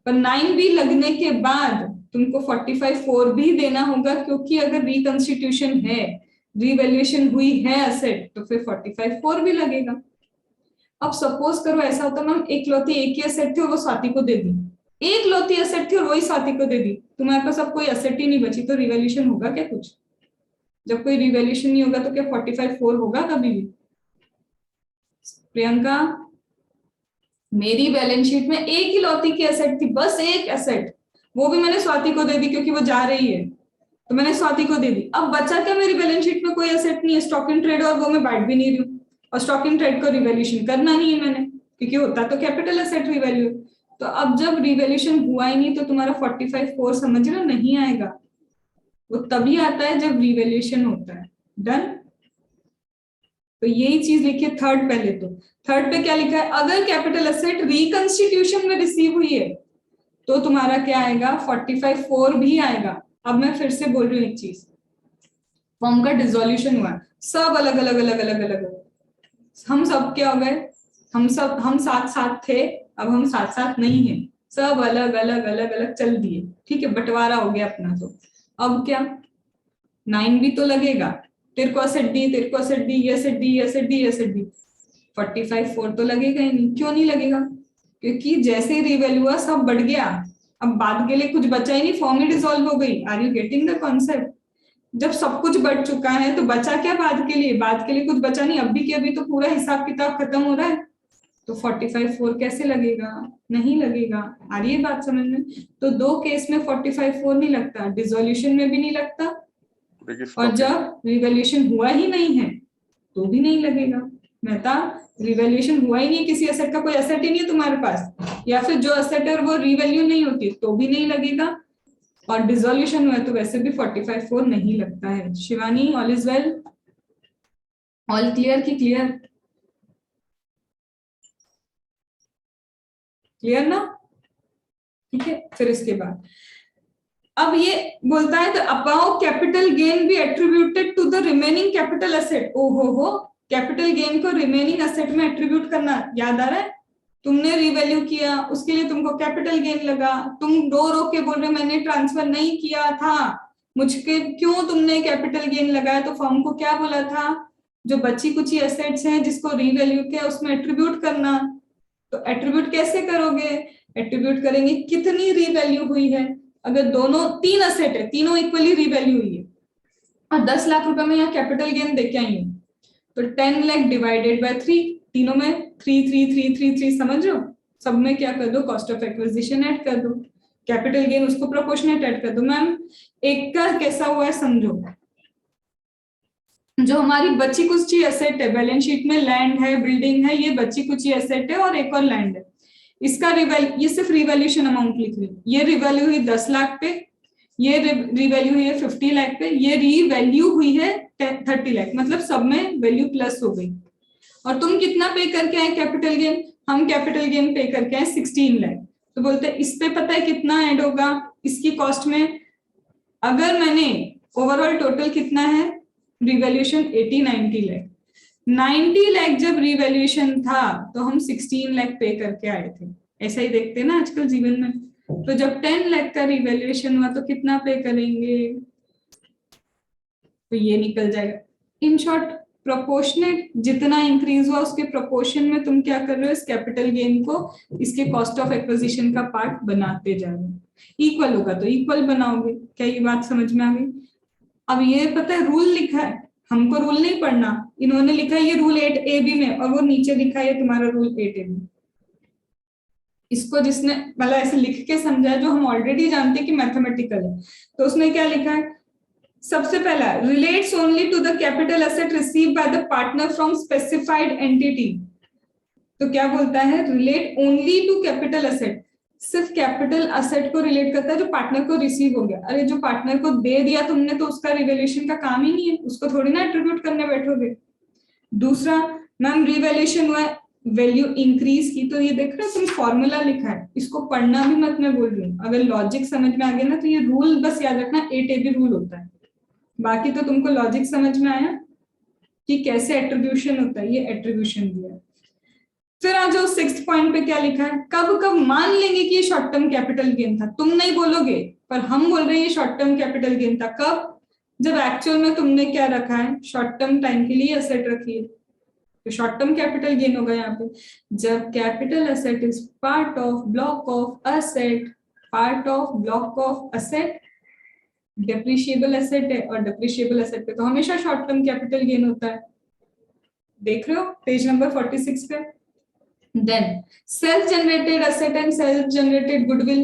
पर 9B लगने के बाद तुमको 45(4) भी देना होगा, क्योंकि अगर रिकंस्टिट्यूशन है, रिवैल्यूएशन हुई है एसेट, तो फिर 45(4) भी लगेगा। अब सपोज करो ऐसा होता मैम, एक ही एसेट थी और वो स्वाति को दे दी, एक लौती एसेट थी और वही स्वाति को दे दी, तुम्हारे पास अब कोई एसेट ही नहीं बची, तो रिवैल्यूएशन होगा क्या कुछ? जब कोई रिवैल्यूएशन नहीं होगा तो क्या 45(4) होगा कभी भी? प्रियंका, मेरी बैलेंस शीट में एक ही लौती की एसेट थी, बस एक एसेट, वो भी मैंने स्वाति को दे दी क्योंकि वो जा रही है, तो मैंने स्वाति को दे दी। अब बचा क्या, मेरी बैलेंस शीट में कोई एसेट नहीं है, स्टॉक इन ट्रेड, और वो मैं बांट भी नहीं रही हूँ, और स्टॉक इन ट्रेड को रिवैल्यूएशन करना नहीं है मैंने, क्योंकि होता तो कैपिटल एसेट रिवैल्यू। तो अब जब रिवैल्यूएशन हुआ ही नहीं, तो तुम्हारा 45(4) समझ रहे हो नहीं आएगा, वो तभी आता है जब रिवैल्यूएशन होता है। डन। तो यही चीज लिखिए थर्ड। पहले तो थर्ड पे क्या लिखा है, अगर कैपिटल एसेट रिकंस्टिट्यूशन में रिसीव हुई है तो तुम्हारा क्या आएगा, 45(4) भी आएगा। अब मैं फिर से बोल रही हूँ एक चीज, फर्म का डिसोल्यूशन हुआ, सब अलग अलग अलग अलग अलग, हम सब क्या हो गए, हम साथ साथ थे, अब हम साथ साथ नहीं है, सब अलग अलग अलग अलग चल दिए, ठीक है, बंटवारा हो गया अपना। तो अब क्या, 9B तो लगेगा, तेरे को एसेट डी, तेरे को एसेट डी, ये asset D, asset D, asset D, 45(4) तो लगेगा ही नहीं। क्यों नहीं लगेगा? क्योंकि जैसे ही रिवैल्यू हुआ सब बढ़ गया, अब बाद के लिए कुछ बचा ही नहीं, फॉर्म ही डिसॉल्व हो गई। Are you getting the concept? जब सब कुछ बच चुका है तो बचा क्या बाद के लिए? बाद के लिए कुछ बचा नहीं, अभी के अभी तो पूरा हिसाब किताब खत्म हो रहा है। तो 45(4) कैसे लगेगा? नहीं लगेगा। आ रही है बात समझ में? तो दो केस में 45(4) नहीं लगता, डिसोल्यूशन में भी नहीं लगता, और जब रिवैल्यूएशन हुआ ही नहीं है तो भी नहीं लगेगा। मेहता, रिवैल्यूएशन हुआ ही नहीं, किसी एसेट का कोई एसेट ही नहीं है तुम्हारे पास, या फिर जो एसेट है वो रिवैल्यू नहीं होती तो भी नहीं लगेगा, और डिसोल्यूशन हुआ है तो वैसे भी 45(4) नहीं लगता है। Shivani, all is well? All clear की क्लियर? क्लियर ना? ठीक है, फिर इसके बाद अब ये बोलता है the above capital gain be attributed to the remaining capital asset. ओहो हो, कैपिटल गेन को रिमेनिंग एसेट में एट्रीब्यूट करना याद आ रहा है? तुमने रिवैल्यू किया, उसके लिए तुमको कैपिटल गेन लगा, तुम रो के बोल रहे मैंने ट्रांसफर नहीं किया था, मुझके क्यों तुमने कैपिटल गेन लगाया? तो फर्म को क्या बोला था? जो बची कुची एसेट्स हैं जिसको रिवैल्यू किया उसमें एट्रीब्यूट करना। तो एट्रीब्यूट कैसे करोगे? एट्रीब्यूट करेंगे कितनी रिवैल्यू हुई है। अगर दोनों 3 एसेट है, तीनों इक्वली रिवैल्यू हुई है और 10 लाख रुपए में यहाँ कैपिटल गेन देके आई हूँ, तो 10 लाख डिवाइडेड बाय 3, तीनों में 3 3 3 3 3, समझ रहे हो? सब में क्या कर दो? कॉस्ट ऑफ एक्विजिशन ऐड कर दो, कैपिटल गेन उसको प्रोपोर्शनेट ऐड कर दो। मैम एक का कैसा हुआ है समझो, जो हमारी बची कुछ एसेट है, बैलेंस शीट में लैंड है, बिल्डिंग है, ये बची कुछ एसेट है और एक और लैंड है, इसका ये सिर्फ रिवैल्यूएशन अमाउंट लिख रही, ये रिवैल्यू हुई 10 लाख पे, ये रिवैल्यू हुई है 50 लाख पे, ये रिवैल्यू हुई है 30 लाख, मतलब सब में वैल्यू प्लस हो गई। और तुम कितना पे करके आए कैपिटल गेन? हम कैपिटल गेन पे करके आए 16 लाख। तो बोलते हैं इस पे पता है कितना ऐड होगा इसकी कॉस्ट में? अगर मैंने ओवरऑल टोटल कितना है रिवैल्यूएशन 80-90 लाख, 90 लाख जब रिवैल्यूएशन था तो हम 16 लाख पे करके आए थे। ऐसा ही देखते हैं ना आजकल जीवन में। तो जब 10 लाख का रिवैल्यूएशन हुआ तो कितना पे करेंगे? तो ये निकल जाएगा। इन शॉर्ट प्रोपोर्शनेट, जितना इंक्रीज हुआ उसके प्रोपोर्शन में तुम क्या कर रहे हो? इस कैपिटल गेन को इसके कॉस्ट ऑफ एक्विजिशन का पार्ट बनाते जा रहे हो। इक्वल होगा तो इक्वल बनाओगे। क्या ये बात समझ में आ गई? अब ये पता है रूल लिखा है, हमको रूल नहीं पढ़ना, इन्होंने लिखा है ये रूल 8AB में, और वो नीचे लिखा है तुम्हारा रूल 8AB। इसको जिसने मतलब ऐसे लिख के समझा जो हम ऑलरेडी जानते हैं कि मैथमेटिकल है, तो उसने क्या लिखा है? सबसे पहला relates only to the capital asset received by the partner from specified entity. तो क्या बोलता है? Relate only to capital asset, सिर्फ कैपिटल एसेट को रिलेट करता है जो पार्टनर को रिसीव हो गया। अरे जो पार्टनर को दे दिया तुमने तो उसका रिवैल्यूएशन का काम ही नहीं है, उसको थोड़ी ना एट्रीब्यूट करने बैठोगे। दूसरा, मैम रिवैल्यूएशन हुआ है, वैल्यू इंक्रीज की, तो ये देख रहे हो तुम फॉर्मूला लिखा है, इसको पढ़ना भी मत, मैं बोल रही हूँ। अगर लॉजिक समझ में आ गया ना तो ये रूल बस याद रखना, 8AB रूल होता है। बाकी तो तुमको लॉजिक समझ में आया कि कैसे एट्रीब्यूशन होता है, ये एट्रीब्यूशन दिया है। फिर आ जाओ 6th पॉइंट पे, क्या लिखा है? कब कब मान लेंगे कि ये शॉर्ट टर्म कैपिटल गेन था? तुम नहीं बोलोगे पर हम बोल रहे हैं ये शॉर्ट टर्म कैपिटल गेन था। कब? जब एक्चुअल में तुमने क्या रखा है? शॉर्ट टर्म टाइम के लिए एसेट रखी है, तो शॉर्ट टर्म कैपिटल गेन होगा यहाँ पे। जब capital asset is part of block of asset, part of block of asset depreciable asset है, और डेप्रिशिएबल एसेट पे तो हमेशा शॉर्ट टर्म कैपिटल गेन होता है। देख रहे हो पेज नंबर 46 पे। Then self generated asset and self generated goodwill,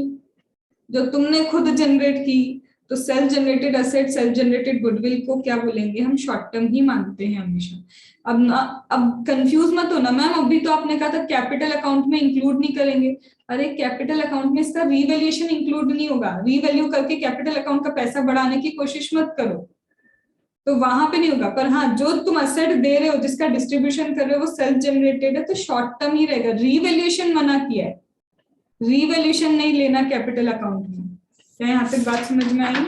जो तुमने खुद जनरेट की, तो self generated asset self generated goodwill को क्या बोलेंगे? हम शॉर्ट टर्म ही मानते हैं हमेशा। अब कंफ्यूज मत हो ना मैम, अभी तो आपने कहा था कैपिटल अकाउंट में इंक्लूड नहीं करेंगे। अरे कैपिटल अकाउंट में इसका रीवैल्यूएशन इंक्लूड नहीं होगा, रीवैल्यू करके कैपिटल अकाउंट का पैसा बढ़ाने की कोशिश मत करो, तो वहां पे नहीं होगा। पर हाँ, जो तुम असेट दे रहे हो, जिसका डिस्ट्रीब्यूशन कर रहे हो वो सेल्फ जनरेटेड है, तो शॉर्ट टर्म ही रहेगा। रीवैल्यूएशन मना किया है, रीवैल्यूएशन नहीं लेना कैपिटल अकाउंट में। क्या यहाँ तक बात समझ में आई?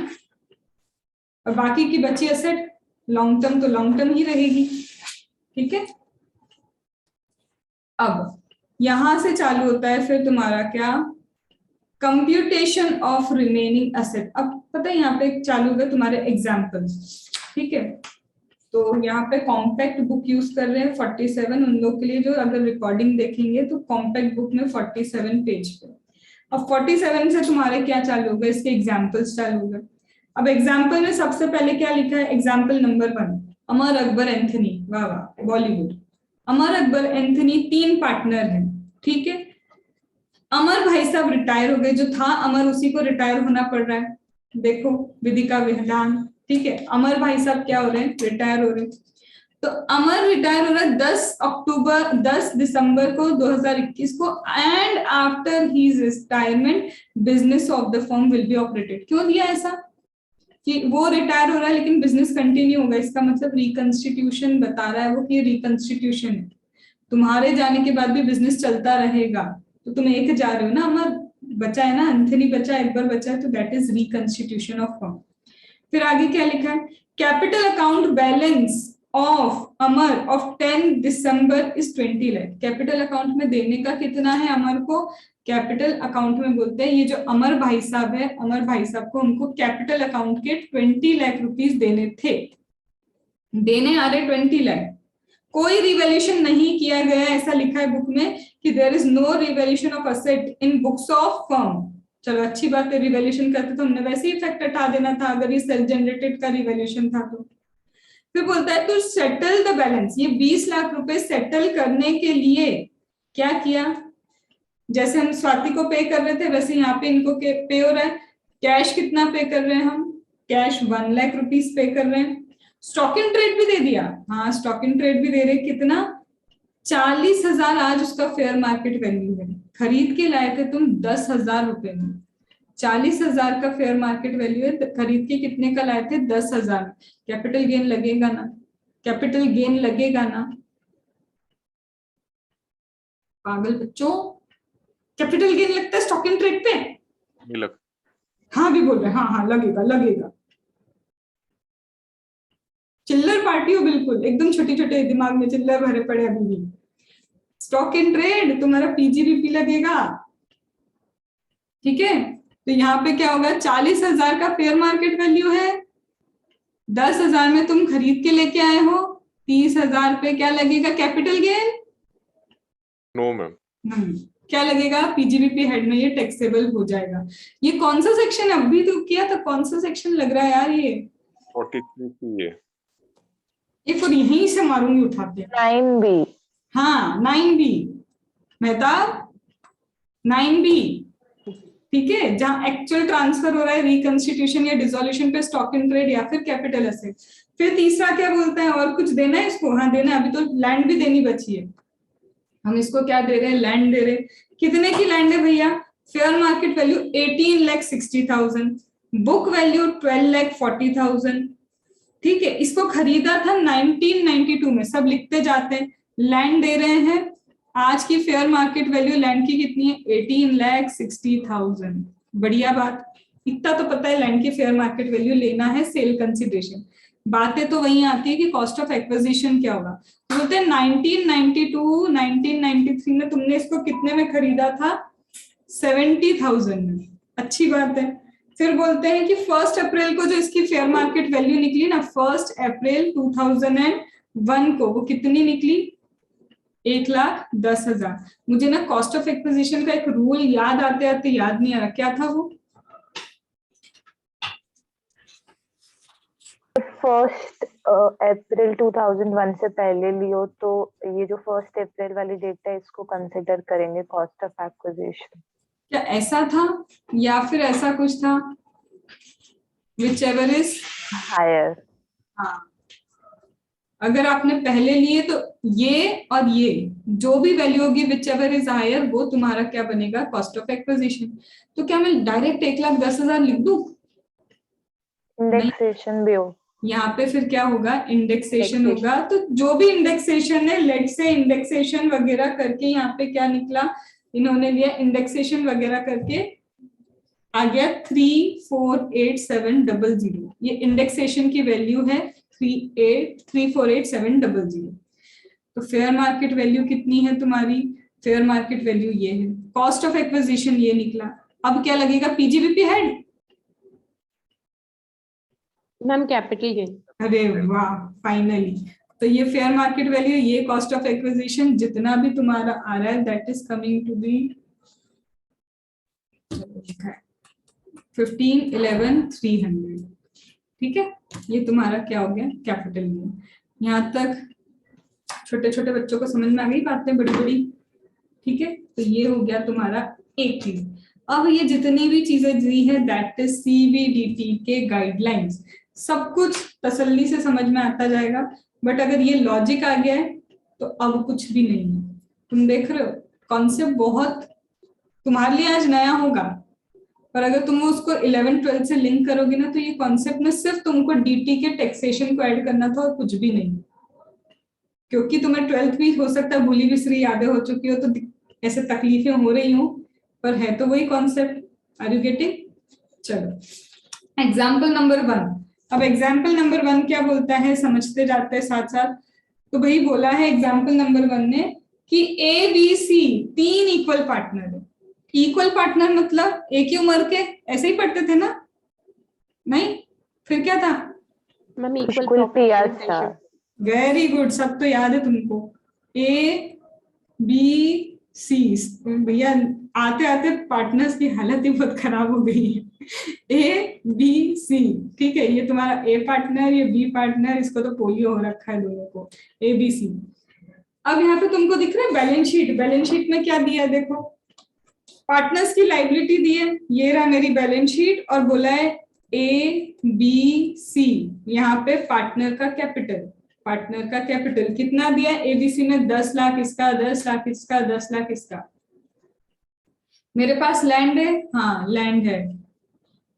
और बाकी की बची असेट लॉन्ग टर्म तो लॉन्ग टर्म ही रहेगी, ठीक है। अब यहां से चालू होता है फिर तुम्हारा क्या? Computation of remaining asset. अब पता है यहाँ पे चालू होगा तुम्हारे एग्जाम्पल, ठीक है। तो यहाँ पे कॉम्पैक्ट बुक यूज कर रहे हैं 47 उन लोग के लिए जो अगर रिकॉर्डिंग देखेंगे तो कॉम्पैक्ट बुक में 47 पेज पे। अब 47 से तुम्हारे क्या चालू होगा, इसके एग्जाम्पल्स चालू होगा। अब एग्जाम्पल में सबसे पहले क्या लिखा है, example number 1, Amar Akbar Anthony, वाह वाह बॉलीवुड। अमर अकबर एंथनी 3 पार्टनर हैं, ठीक है। अमर भाई साहब रिटायर हो गए, जो था अमर उसी को रिटायर होना पड़ रहा है, देखो विधि का विधान, ठीक है। अमर भाई साहब क्या हो रहे हैं, रिटायर हो रहे हैं। तो अमर रिटायर हो रहा है 10 दिसंबर को 2021 को, and after his retirement business of the firm will be operated. क्यों दिया ऐसा कि वो रिटायर हो रहा है लेकिन बिजनेस कंटिन्यू होगा, इसका मतलब रिकंस्टिट्यूशन बता रहा है वो कि रिकंस्टिट्यूशन है, तुम्हारे जाने के बाद भी बिजनेस चलता रहेगा। तो तुम एक जा रहे हो ना, अमर बचा है ना, एंथनी बचा है, अकबर बचा है, तो that is reconstitution of firm. फिर आगे क्या लिखा है, capital account balance of Amar of 10 December is 20 lakh. Capital account में देने का कितना है अमर को, कैपिटल अकाउंट में बोलते हैं, ये जो अमर भाई साहब है, अमर भाई साहब को हमको कैपिटल अकाउंट के 20 लाख रुपीस देने थे, देने आ रहे 20 लाख। कोई रिवैल्यूएशन नहीं किया गया, ऐसा लिखा है बुक में कि there is no revaluation of asset in books of firm. चलो अच्छी बात है, रिवैल्यूएशन करते तो हमने वैसे ही इफेक्ट हटा देना था अगर ये सेल्फ जनरेटेड का रिवैल्यूएशन था तो। फिर बोलता है टू सेटल द बैलेंस, ये 20 लाख रुपए सेटल करने के लिए क्या किया, जैसे हम स्वाति को पे कर रहे थे वैसे यहाँ पे इनको पे हो रहा है। कैश कितना पे कर रहे हैं हम, कैश 1 लाख रुपीस पे कर रहे हैं। स्टॉक इन ट्रेड भी दे दिया, हाँ स्टॉक इन ट्रेड भी दे रहे, कितना 40,000 आज उसका फेयर मार्केट वैल्यू है, खरीद के लाए थे तुम 10,000 रुपए में, 40,000 का फेयर मार्केट वैल्यू है, खरीद के कितने का लाए थे 10,000। कैपिटल गेन लगेगा ना, कैपिटल गेन लगेगा ना पागल बच्चों, कैपिटल गेन लगता है स्टॉक इन ट्रेड पे, नहीं लग हाँ भी बोल रहे हैं, हाँ लगेगा लगेगा। चिल्लर पार्टी हो बिल्कुल, एकदम छोटे छोटे दिमाग में चिल्लर भरे पड़े अभी भी। स्टॉक इन ट्रेड तुम्हारा पीजीबीपी लगेगा, ठीक है। तो यहाँ पे क्या होगा, 40,000 का फेयर मार्केट वैल्यू है, 10,000 में तुम खरीद के लेके आए हो, 30,000 पे क्या लगेगा कैपिटल गेन, नो मैम, क्या लगेगा पीजीबीपी हेड में, ये टैक्सेबल हो जाएगा। ये कौन सा सेक्शन अभी तो किया था, कौन सा सेक्शन लग रहा है यार ये 43 ये एक और यहीं से मारूंगी उठाते 9B। हाँ 9B मेहताब, 9B, ठीक है, जहां एक्चुअल ट्रांसफर हो रहा है, रिकंस्टिट्यूशन या डिसोल्यूशन पे स्टॉक इन ट्रेड या फिर कैपिटल एसेट। फिर तीसरा क्या बोलते हैं, और कुछ देना है इसको, हाँ देना है, अभी तो लैंड भी देनी बची है, हम इसको क्या दे रहे हैं, लैंड दे रहे हैं। कितने की लैंड है भैया, fair market value 18,60,000, book value 12,40,000, ठीक है। इसको खरीदा था 1992 में, सब लिखते जाते हैं। लैंड दे रहे हैं, आज की फेयर मार्केट वैल्यू लैंड की कितनी है, 18,60,000। बढ़िया बात, इतना तो पता है लैंड की फेयर मार्केट वैल्यू लेना है सेल कंसिडरेशन। बातें तो वही आती है कि कॉस्ट ऑफ एक्विजिशन क्या होगा। तो बोलते हैं 1992 1993 में तुमने इसको कितने में खरीदा था, 70,000 में, अच्छी बात है। फिर बोलते हैं कि 1 अप्रैल को जो इसकी फेयर मार्केट वैल्यू निकली ना, 1 अप्रैल 2001 को वो कितनी निकली, 1,10,000। मुझे ना कॉस्ट ऑफ एक्विजिशन का एक रूल याद आते आते याद नहीं आ रहा, क्या था वो, 1 अप्रैल 2001 से पहले लियो तो ये जो 1 अप्रैल वाली डेट है इसको कंसिडर करेंगे कॉस्ट ऑफ एक्विजिशन। क्या ऐसा था या फिर ऐसा कुछ था, whichever is हायर। हाँ, अगर आपने पहले लिए तो ये और ये जो भी वैल्यू होगी whichever is higher वो तुम्हारा क्या बनेगा, कॉस्ट ऑफ एक्विजिशन। तो क्या मैं डायरेक्ट 1,10,000 लिख दूं, इंडेक्सेशन भी हो, यहाँ पे फिर क्या होगा, इंडेक्सेशन होगा। तो जो भी इंडेक्सेशन है, लेट से इंडेक्सेशन वगैरह करके यहाँ पे क्या निकला, इन्होंने लिया इंडेक्सेशन वगैरह करके आ गया 348,700, ये इंडेक्सेशन की वैल्यू है 348,700। तो फेयर मार्केट वैल्यू कितनी है तुम्हारी, फेयर मार्केट वैल्यू ये है, कॉस्ट ऑफ एक्विजिशन ये निकला। अब क्या लगेगा PGBP head, ma'am capital gain. अरे वाह फाइनली। तो ये फेयर मार्केट वैल्यू, ये कॉस्ट ऑफ एक्विजिशन, जितना भी तुम्हारा आ रहा है that is coming to be लिखा है 15, 11, 300। ठीक है, ये तुम्हारा क्या हो गया, कैपिटल गेन। यहाँ तक छोटे छोटे बच्चों को समझ में आ गई बातें बड़ी बड़ी। ठीक है, तो ये हो गया तुम्हारा एक चीज। अब ये जितनी भी चीजें दी है दैट इज सीबीडीटी के गाइडलाइंस, सब कुछ तसल्ली से समझ में आता जाएगा। बट अगर ये लॉजिक आ गया है तो अब कुछ भी नहीं है। तुम देख रहे हो कॉन्सेप्ट बहुत तुम्हारे लिए आज नया होगा, पर अगर तुम उसको 11, 12 से लिंक करोगे ना तो ये कॉन्सेप्ट में सिर्फ तुमको डीटी के टैक्सेशन को ऐड करना था और कुछ भी नहीं। क्योंकि तुम्हें 12th भी हो सकता है भूली बिसरी यादें हो चुकी हो, तो ऐसे तकलीफें हो रही हो, पर है तो वही कॉन्सेप्ट। Are you getting? चलो एग्जाम्पल नंबर 1। अब एग्जाम्पल नंबर 1 क्या बोलता है, समझते जाते हैं साथ साथ। तो भाई बोला है एग्जाम्पल नंबर 1 ने कि A B C 3 equal partner है। इक्वल पार्टनर मतलब एक ही उम्र के, ऐसे ही पढ़ते थे ना? नहीं, फिर क्या था? मैम इक्वल पेयर था। वेरी गुड, सब तो याद है तुमको। ए बी सी, भैया आते आते पार्टनर्स की हालत ही बहुत खराब हो गई है। ए बी सी, ठीक है, ये तुम्हारा ए पार्टनर, ये बी पार्टनर, इसको तो पोलियो हो रखा है दोनों को, ए बी सी। अब यहाँ पे तुमको दिख रहा है बैलेंस शीट। बैलेंस शीट में क्या दिया है देखो, पार्टनर्स की लाइबिलिटी दी है, ये रहा मेरी बैलेंस शीट, और बोला है ए बी सी, यहाँ पे पार्टनर का कैपिटल। पार्टनर का कैपिटल कितना दिया है एबीसी में? 10 लाख इसका, 10 लाख इसका, 10 लाख इसका। मेरे पास लैंड है, हाँ लैंड है,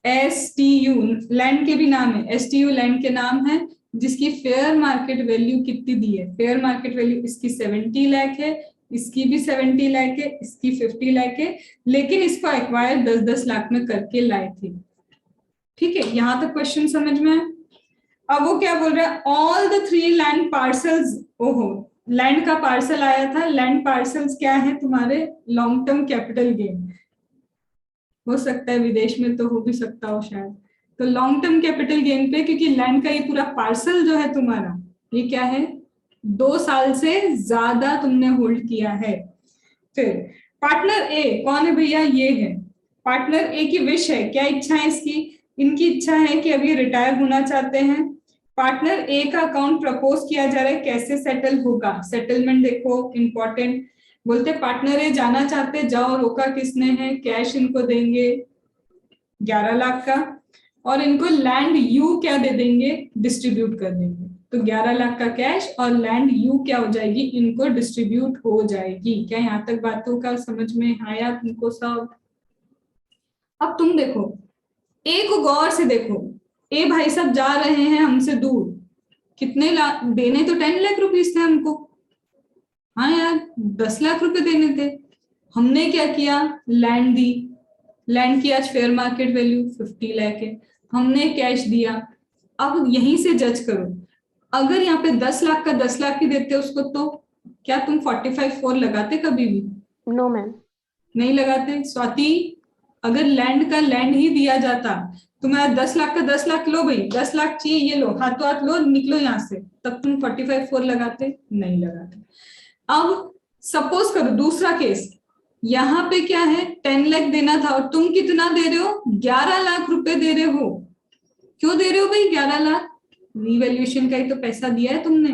STU लैंड के भी नाम है, STU लैंड के नाम है, जिसकी फेयर मार्केट वैल्यू कितनी दी है? फेयर मार्केट वैल्यू इसकी 70 लाख है, इसकी भी 70 लाख है, इसकी 50 लाख है, लेकिन इसको एक्वायर 10-10 लाख में करके लाए थे। ठीक है, यहां तक क्वेश्चन समझ में है? अब वो क्या बोल रहा है, ऑल द 3 लैंड पार्सल्स। ओहो, लैंड का पार्सल आया था। लैंड पार्सल्स क्या है तुम्हारे? Long term capital gain. हो सकता है विदेश में तो हो भी सकता हो शायद। तो लॉन्ग टर्म कैपिटल गेन पे, क्योंकि लैंड का ये पूरा पार्सल जो है तुम्हारा, ये क्या है, 2 साल से ज्यादा तुमने होल्ड किया है। फिर पार्टनर ए कौन है भैया? ये है पार्टनर ए की विश है, क्या इच्छा है इसकी? इनकी इच्छा है कि अभी रिटायर होना चाहते हैं। पार्टनर ए का अकाउंट प्रपोज किया जा रहा है, कैसे सेटल होगा? सेटलमेंट देखो इंपॉर्टेंट, बोलते पार्टनर ए जाना चाहते, जाओ, रोका किसने है? कैश इनको देंगे 11 लाख का, और इनको लैंड यू क्या दे देंगे? डिस्ट्रीब्यूट कर देंगे। तो 11 लाख का कैश और लैंड यू क्या हो जाएगी? इनको डिस्ट्रीब्यूट हो जाएगी। क्या यहाँ तक बातों का समझ में आया तुमको सब? अब तुम देखो, ए को गौर से देखो। ए भाई साहब जा रहे हैं हमसे दूर, कितने लाख देने? तो 10 लाख रुपीस थे हमको। हाँ यार, 10 लाख रुपए देने थे। हमने क्या किया? लैंड दी। लैंड की आज फेयर मार्केट वैल्यू 50 लाख है, हमने कैश दिया। अब यहीं से जज करो, अगर यहाँ पे 10 लाख का 10 लाख ही देते उसको, तो क्या तुम 45(4) लगाते कभी भी? नो मैम, नहीं लगाते। स्वाति, अगर लैंड का लैंड ही दिया जाता, तुम्हारा 10 लाख का 10 लाख, लो भाई 10 लाख चाहिए, ये लो, हाथों हाथ लो, निकलो यहाँ से, तब तुम 45(4) लगाते? नहीं लगाते। अब सपोज करो दूसरा केस, यहाँ पे क्या है, 10 लाख देना था और तुम कितना दे रहे हो? 11 लाख रुपए दे रहे हो। क्यों दे रहे हो भाई 11 लाख? रिवैल्यूएशन का ही तो पैसा दिया है तुमने।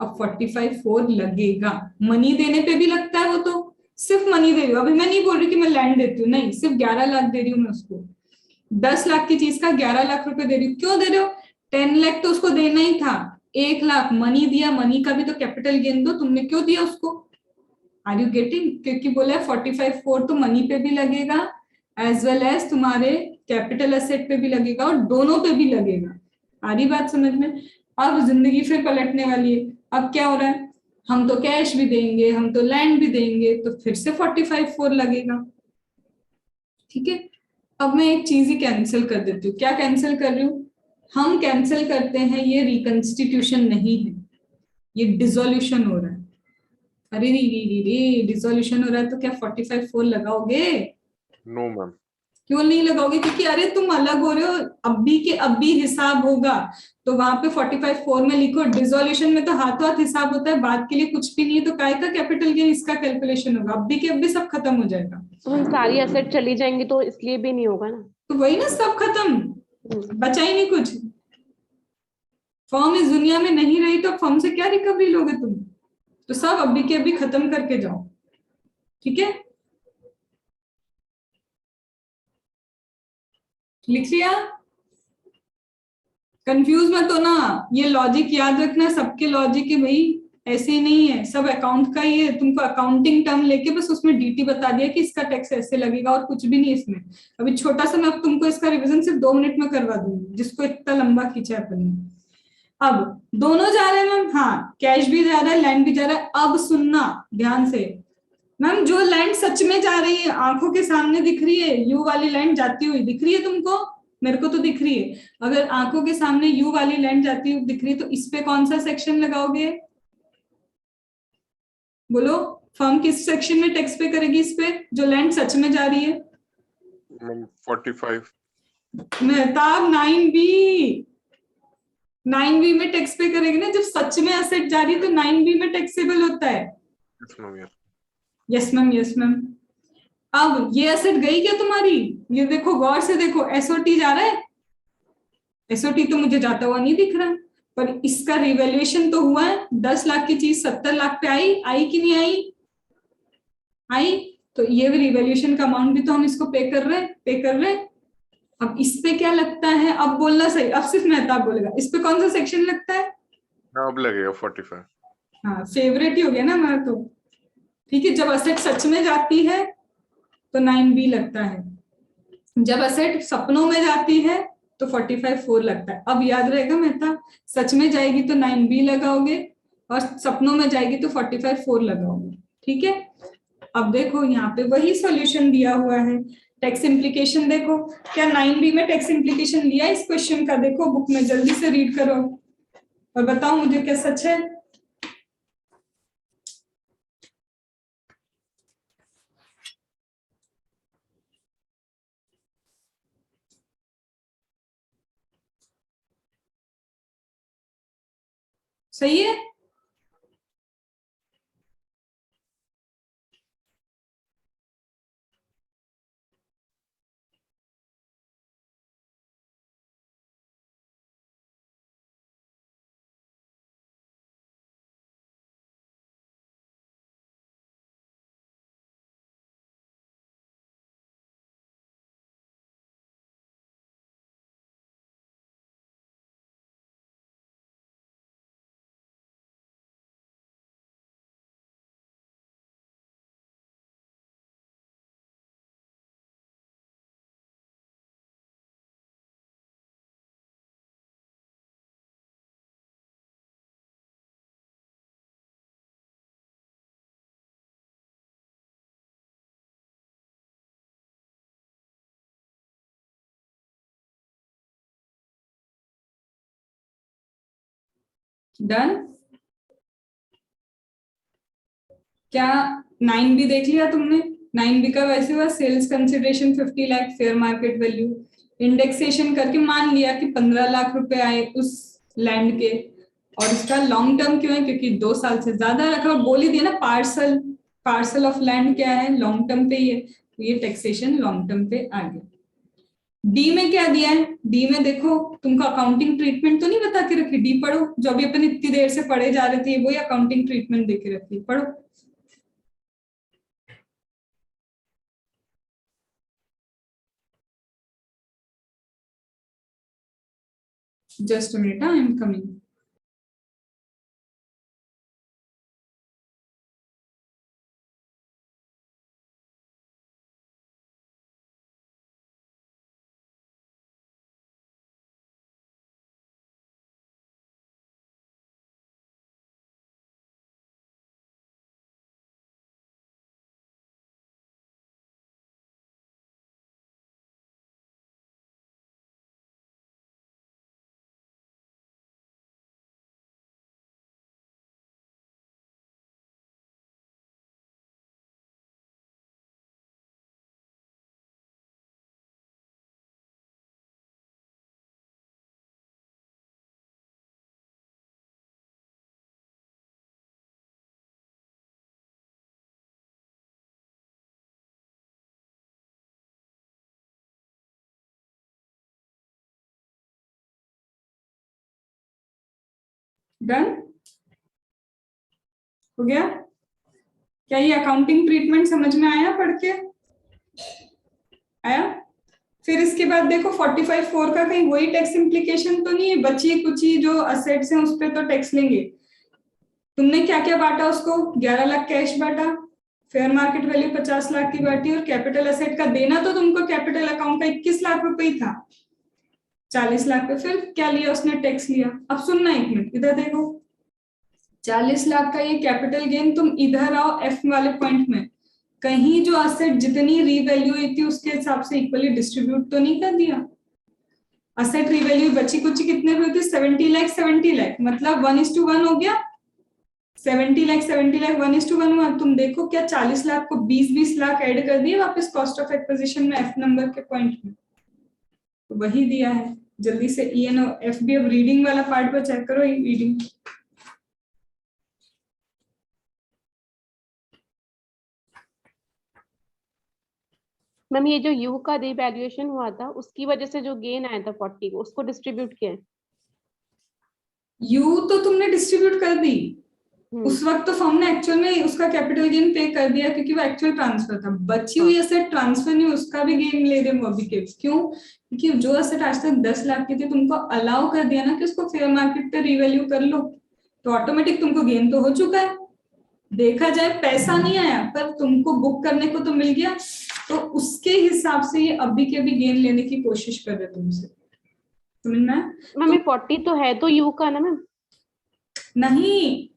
अब 45(4) लगेगा। मनी देने पे भी लगता है वो, तो सिर्फ मनी दे रही हूँ। अभी मैं नहीं बोल रही कि मैं लैंड देती हूँ, नहीं, सिर्फ 11 लाख दे रही हूँ मैं उसको। 10 लाख की चीज का 11 लाख रुपए दे रही हूँ। क्यों दे रहे हो? 10 लाख तो उसको देना ही था, 1 लाख मनी दिया, मनी का भी तो कैपिटल गेन दो, तुमने क्यों दिया उसको? Are you getting? क्योंकि बोला है 45(4) तो मनी पे भी लगेगा एज वेल एज तुम्हारे कैपिटल एसेट पे भी लगेगा, और दोनों पे भी लगेगा। आ रही बात समझ में? अब जिंदगी फिर पलटने वाली है। अब क्या हो रहा है, हम तो कैश भी देंगे, हम तो लैंड भी देंगे, तो फिर से 45(4) लगेगा। ठीक है, अब मैं एक चीज ही कैंसिल कर देती हूँ। क्या कैंसिल कर रही हूँ? हम कैंसिल करते हैं, ये रिकंस्टिट्यूशन नहीं है, ये डिसोल्यूशन हो रहा है। अरे री री री री, डिसोल्यूशन हो रहा है तो क्या 45(4) लगाओगे? No ma'am. क्यों नहीं लगाओगे? क्योंकि अरे तुम अलग हो रहे हो, अभी के अभी हिसाब होगा। तो वहां पे 45(4) में लिखो, डिसोल्यूशन में तो हाथों हाथ हिसाब होता है, बात के लिए कुछ भी नहीं है, तो काय का कैपिटल गेन इसका कैलकुलेशन होगा, अभी के अभी सब खत्म हो जाएगा। तो हम सारी एसेट चली जाएंगी तो इसलिए भी नहीं होगा ना। तो वही ना, सब खत्म, बचा ही नहीं कुछ। फर्म इस दुनिया में नहीं रही तो फर्म से क्या रिकवरी लोगे तुम? तो सब अभी के अभी खत्म करके जाओ, ठीक है? लिख लिया? कंफ्यूज मत हो ना, ये लॉजिक याद रखना, सबके लॉजिक है भाई, ऐसे ही नहीं है, सब अकाउंट का ही है। तुमको अकाउंटिंग टर्म लेके बस उसमें डीटी बता दिया कि इसका टैक्स ऐसे लगेगा, और कुछ भी नहीं इसमें। अभी छोटा सा मैं अब तुमको इसका रिवीजन सिर्फ 2 मिनट में करवा दूंगी, जिसको इतना लंबा खींचा है अपन ने। अब दोनों जा रहे हैं मैम, हाँ, कैश भी जा रहा है, लैंड भी जा रहा है। अब सुनना ध्यान से मैम, जो लैंड सच में जा रही है, आंखों के सामने दिख रही है, यू वाली लैंड जाती हुई दिख रही है तुमको? मेरे को तो दिख रही है। अगर आंखों के सामने यू वाली लैंड जाती हुई दिख रही है, तो इस पे कौन सा सेक्शन लगाओगे? बोलो, फर्म किस सेक्शन में टैक्स पे करेगी इस पे, जो लैंड सच में जा रही है? 45। मेहताब 9B, 9B में टैक्स पे करेगी ना, जब सच में एसेट जा रही है तो 9B में टैक्सेबल होता है। Yes ma'am, yes. Yes ma'am, yes ma'am. अब ये एसेट गई क्या तुम्हारी? ये देखो, गौर से देखो, एसओटी जा रहा है, एसओटी तो मुझे जाता हुआ नहीं दिख रहा, पर इसका रिवैल्यूएशन तो हुआ है। 10 लाख की चीज 70 लाख पे आई, आई कि नहीं आई? आई। तो ये रिवैल्यूएशन का अमाउंट भी तो हम इसको पे कर रहे। अब इस पे क्या लगता है? अब बोलना सही, अब सिर्फ मेहताब बोलेगा, इस पे कौन सा सेक्शन लगता है? अब लगेगा 45। हाँ, फेवरेट ही हो गया ना हमारा तो। ठीक है, जब असेट सच में जाती है तो 9B लगता है, जब असेट सपनों में जाती है तो 45(4) लगता है। अब याद रहेगा मेहता, सच में जाएगी तो 9B लगाओगे, और सपनों में जाएगी तो 45(4) लगाओगे, ठीक है? अब देखो यहाँ पे वही सॉल्यूशन दिया हुआ है, टैक्स इम्प्लीकेशन देखो। क्या 9B में टैक्स इम्प्लीकेशन लिया इस क्वेश्चन का? देखो बुक में, जल्दी से रीड करो और बताओ मुझे क्या सच है। सही है? डन? क्या 9B देख लिया तुमने? 9B का वैसे हुआ, sales consideration 50 lakh, fair market value, indexation करके मान लिया कि 15 लाख रुपए आए उस लैंड के, और इसका लॉन्ग टर्म क्यों है? क्योंकि 2 साल से ज्यादा रखा, और बोल ही दिया ना, पार्सल, पार्सल ऑफ लैंड क्या है? लॉन्ग टर्म पे ही है, तो ये टैक्सेशन लॉन्ग टर्म पे आ गया। डी में क्या दिया है? डी में देखो, तुमको अकाउंटिंग ट्रीटमेंट तो नहीं बता के रखी, डी पढ़ो, जो अभी अपन इतनी देर से पढ़े जा रहे थे, वही अकाउंटिंग ट्रीटमेंट दे के रखी, पढ़ो। Just a minute, I am coming. Done हो गया? क्या ये अकाउंटिंग ट्रीटमेंट समझ में आया पढ़ के? आया? फिर इसके बाद देखो 45(4) का कहीं वही टैक्स इम्प्लीकेशन तो नहीं है? बची कुची जो असेट्स हैं उस पर तो टैक्स लेंगे। तुमने क्या क्या बांटा उसको? 11 लाख कैश बांटा, फेयर मार्केट वैल्यू 50 लाख की बांटी, और कैपिटल असेट का देना तो तुमको कैपिटल अकाउंट का 21 लाख रुपए ही था, 40 लाख पे फिर क्या लिया उसने? टैक्स लिया। अब सुनना एक मिनट, इधर देखो, 40 लाख का ये कैपिटल गेन, तुम इधर आओ एफ वाले पॉइंट में, कहीं जो असेट जितनी रीवैल्यू हुई थी उसके हिसाब से इक्वली डिस्ट्रीब्यूट तो नहीं कर दिया? असेट रीवैल्यू बची कुची कितने पे होती? 70 लाख 70 लाख, मतलब 1:1 हो गया। 70 लाख 70 लाख 1:1 हुआ। तुम देखो क्या 40 लाख को 20 लाख ऐड कर दिए वापस कॉस्ट ऑफ एक्विजिशन में एफ नंबर के पॉइंट में, तो वही दिया है। जल्दी से ई एन एफ बी, अब रीडिंग वाला पार्ट पर चेक करो, रीडिंग। मैम ये जो यू का रिवैल्यूएशन हुआ था उसकी वजह से जो गेन आया था 40 को, उसको डिस्ट्रीब्यूट किया है? यू तो तुमने डिस्ट्रीब्यूट कर दी उस वक्त, तो फर्म ने एक्चुअल में उसका कैपिटल गेन पे कर दिया क्योंकि वो एक्चुअल ट्रांसफर था। बची हुई एसेट ट्रांसफर नहीं, उसका भी गेन ले रहे हैं वो अभी के। क्यों? क्योंकि जो एसेट आज तक 10 लाख की थी तुमको अलाउ कर दिया ना कि उसको फेयर मार्केट पे रीवैल्यू कर लो, तो ऑटोमेटिक तुमको गेन तो हो चुका है। देखा जाए पैसा नहीं आया पर तुमको बुक करने को तो मिल गया, तो उसके हिसाब से ये अभी के भी गेन लेने की कोशिश कर रहे तुमसे। समझ में? मैम ये 40 तो है तो यू का ना मैम? नहीं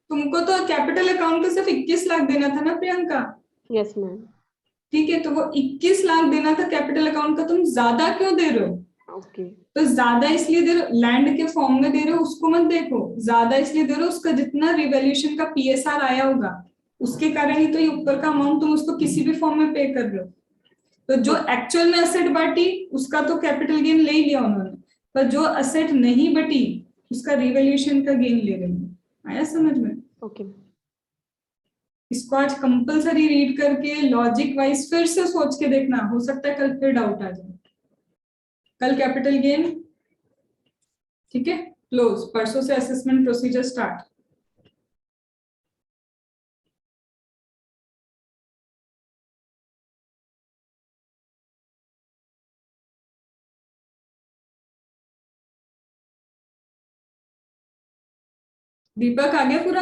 तुमको तो कैपिटल अकाउंट का सिर्फ 21 लाख देना था ना प्रियंका? Yes ma'am. ठीक है, तो वो 21 लाख देना था कैपिटल अकाउंट का, तुम ज्यादा क्यों दे रहे हो? ओके। तो ज्यादा इसलिए दे रहे हो, लैंड के फॉर्म में दे रहे हो, उसको मत देखो। ज्यादा इसलिए दे रहे हो उसका जितना रिवैल्यूएशन का पीएसआर आया होगा उसके कारण ही तो ये ऊपर का अमाउंट तुम उसको किसी भी फॉर्म में पे कर रहे हो। तो जो एक्चुअल में असेट बांटी उसका तो कैपिटल गेन ले ही लिया उन्होंने, पर जो असेट नहीं बटी उसका रिवैल्यूएशन का गेन ले रहे हैं। आया समझ में? ओके। इसको आज कंपलसरी रीड करके लॉजिक वाइज फिर से सोच के देखना, हो सकता है कल फिर डाउट आ जाए। कल कैपिटल गेन, ठीक है, क्लोज। परसों से असेसमेंट प्रोसीजर स्टार्ट। दीपक आ गया पूरा?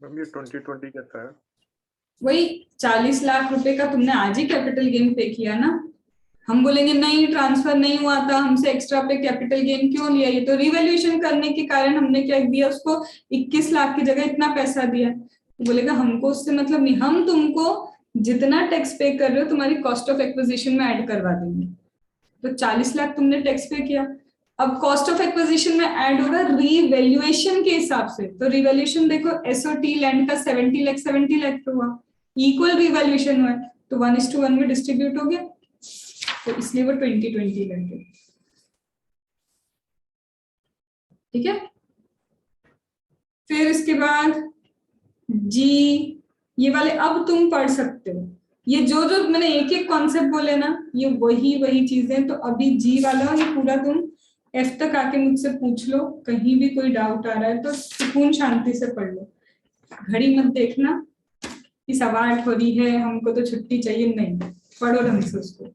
मैम ये 2020 कैसा है? वही 40 लाख रुपए का तुमने आज ही कैपिटल गेन पे किया ना। हम बोलेंगे नहीं ट्रांसफर नहीं हुआ था, हमसे एक्स्ट्रा पे कैपिटल गेन क्यों लिया? ये तो रिवैल्यूएशन करने के कारण हमने क्या दिया उसको, 21 लाख की जगह इतना पैसा दिया। तो बोलेगा हमको उससे मतलब नहीं, हम तुमको जितना टैक्स पे कर रहे हो तुम्हारी कॉस्ट ऑफ एक्विजिशन में ऐड करवा देंगे। तो 40 लाख तुमने टैक्स पे किया, अब कॉस्ट ऑफ एक्विजिशन में ऐड होगा रीवैल्यूएशन के हिसाब से। तो रिवैल्यूएशन देखो, एसओटी लैंड का 70 लाख पे हुआ, इक्वल रिवैल्यूएशन हुआ, तो 1:1 में डिस्ट्रीब्यूट हो गया, तो इसलिए वो 2020 लग गया। ठीक है, फिर इसके बाद जी ये वाले अब तुम पढ़ सकते हो। ये जो जो मैंने एक एक कॉन्सेप्ट बोले ना ये वही चीजें। तो अभी जी वाला ये पूरा तुम एफ तक आके मुझसे पूछ लो, कहीं भी कोई डाउट आ रहा है तो सुकून शांति से पढ़ लो, घड़ी मत देखना कि 8:15 हो रही है हमको तो छुट्टी चाहिए, नहीं, पढ़ो ढंग से उसको।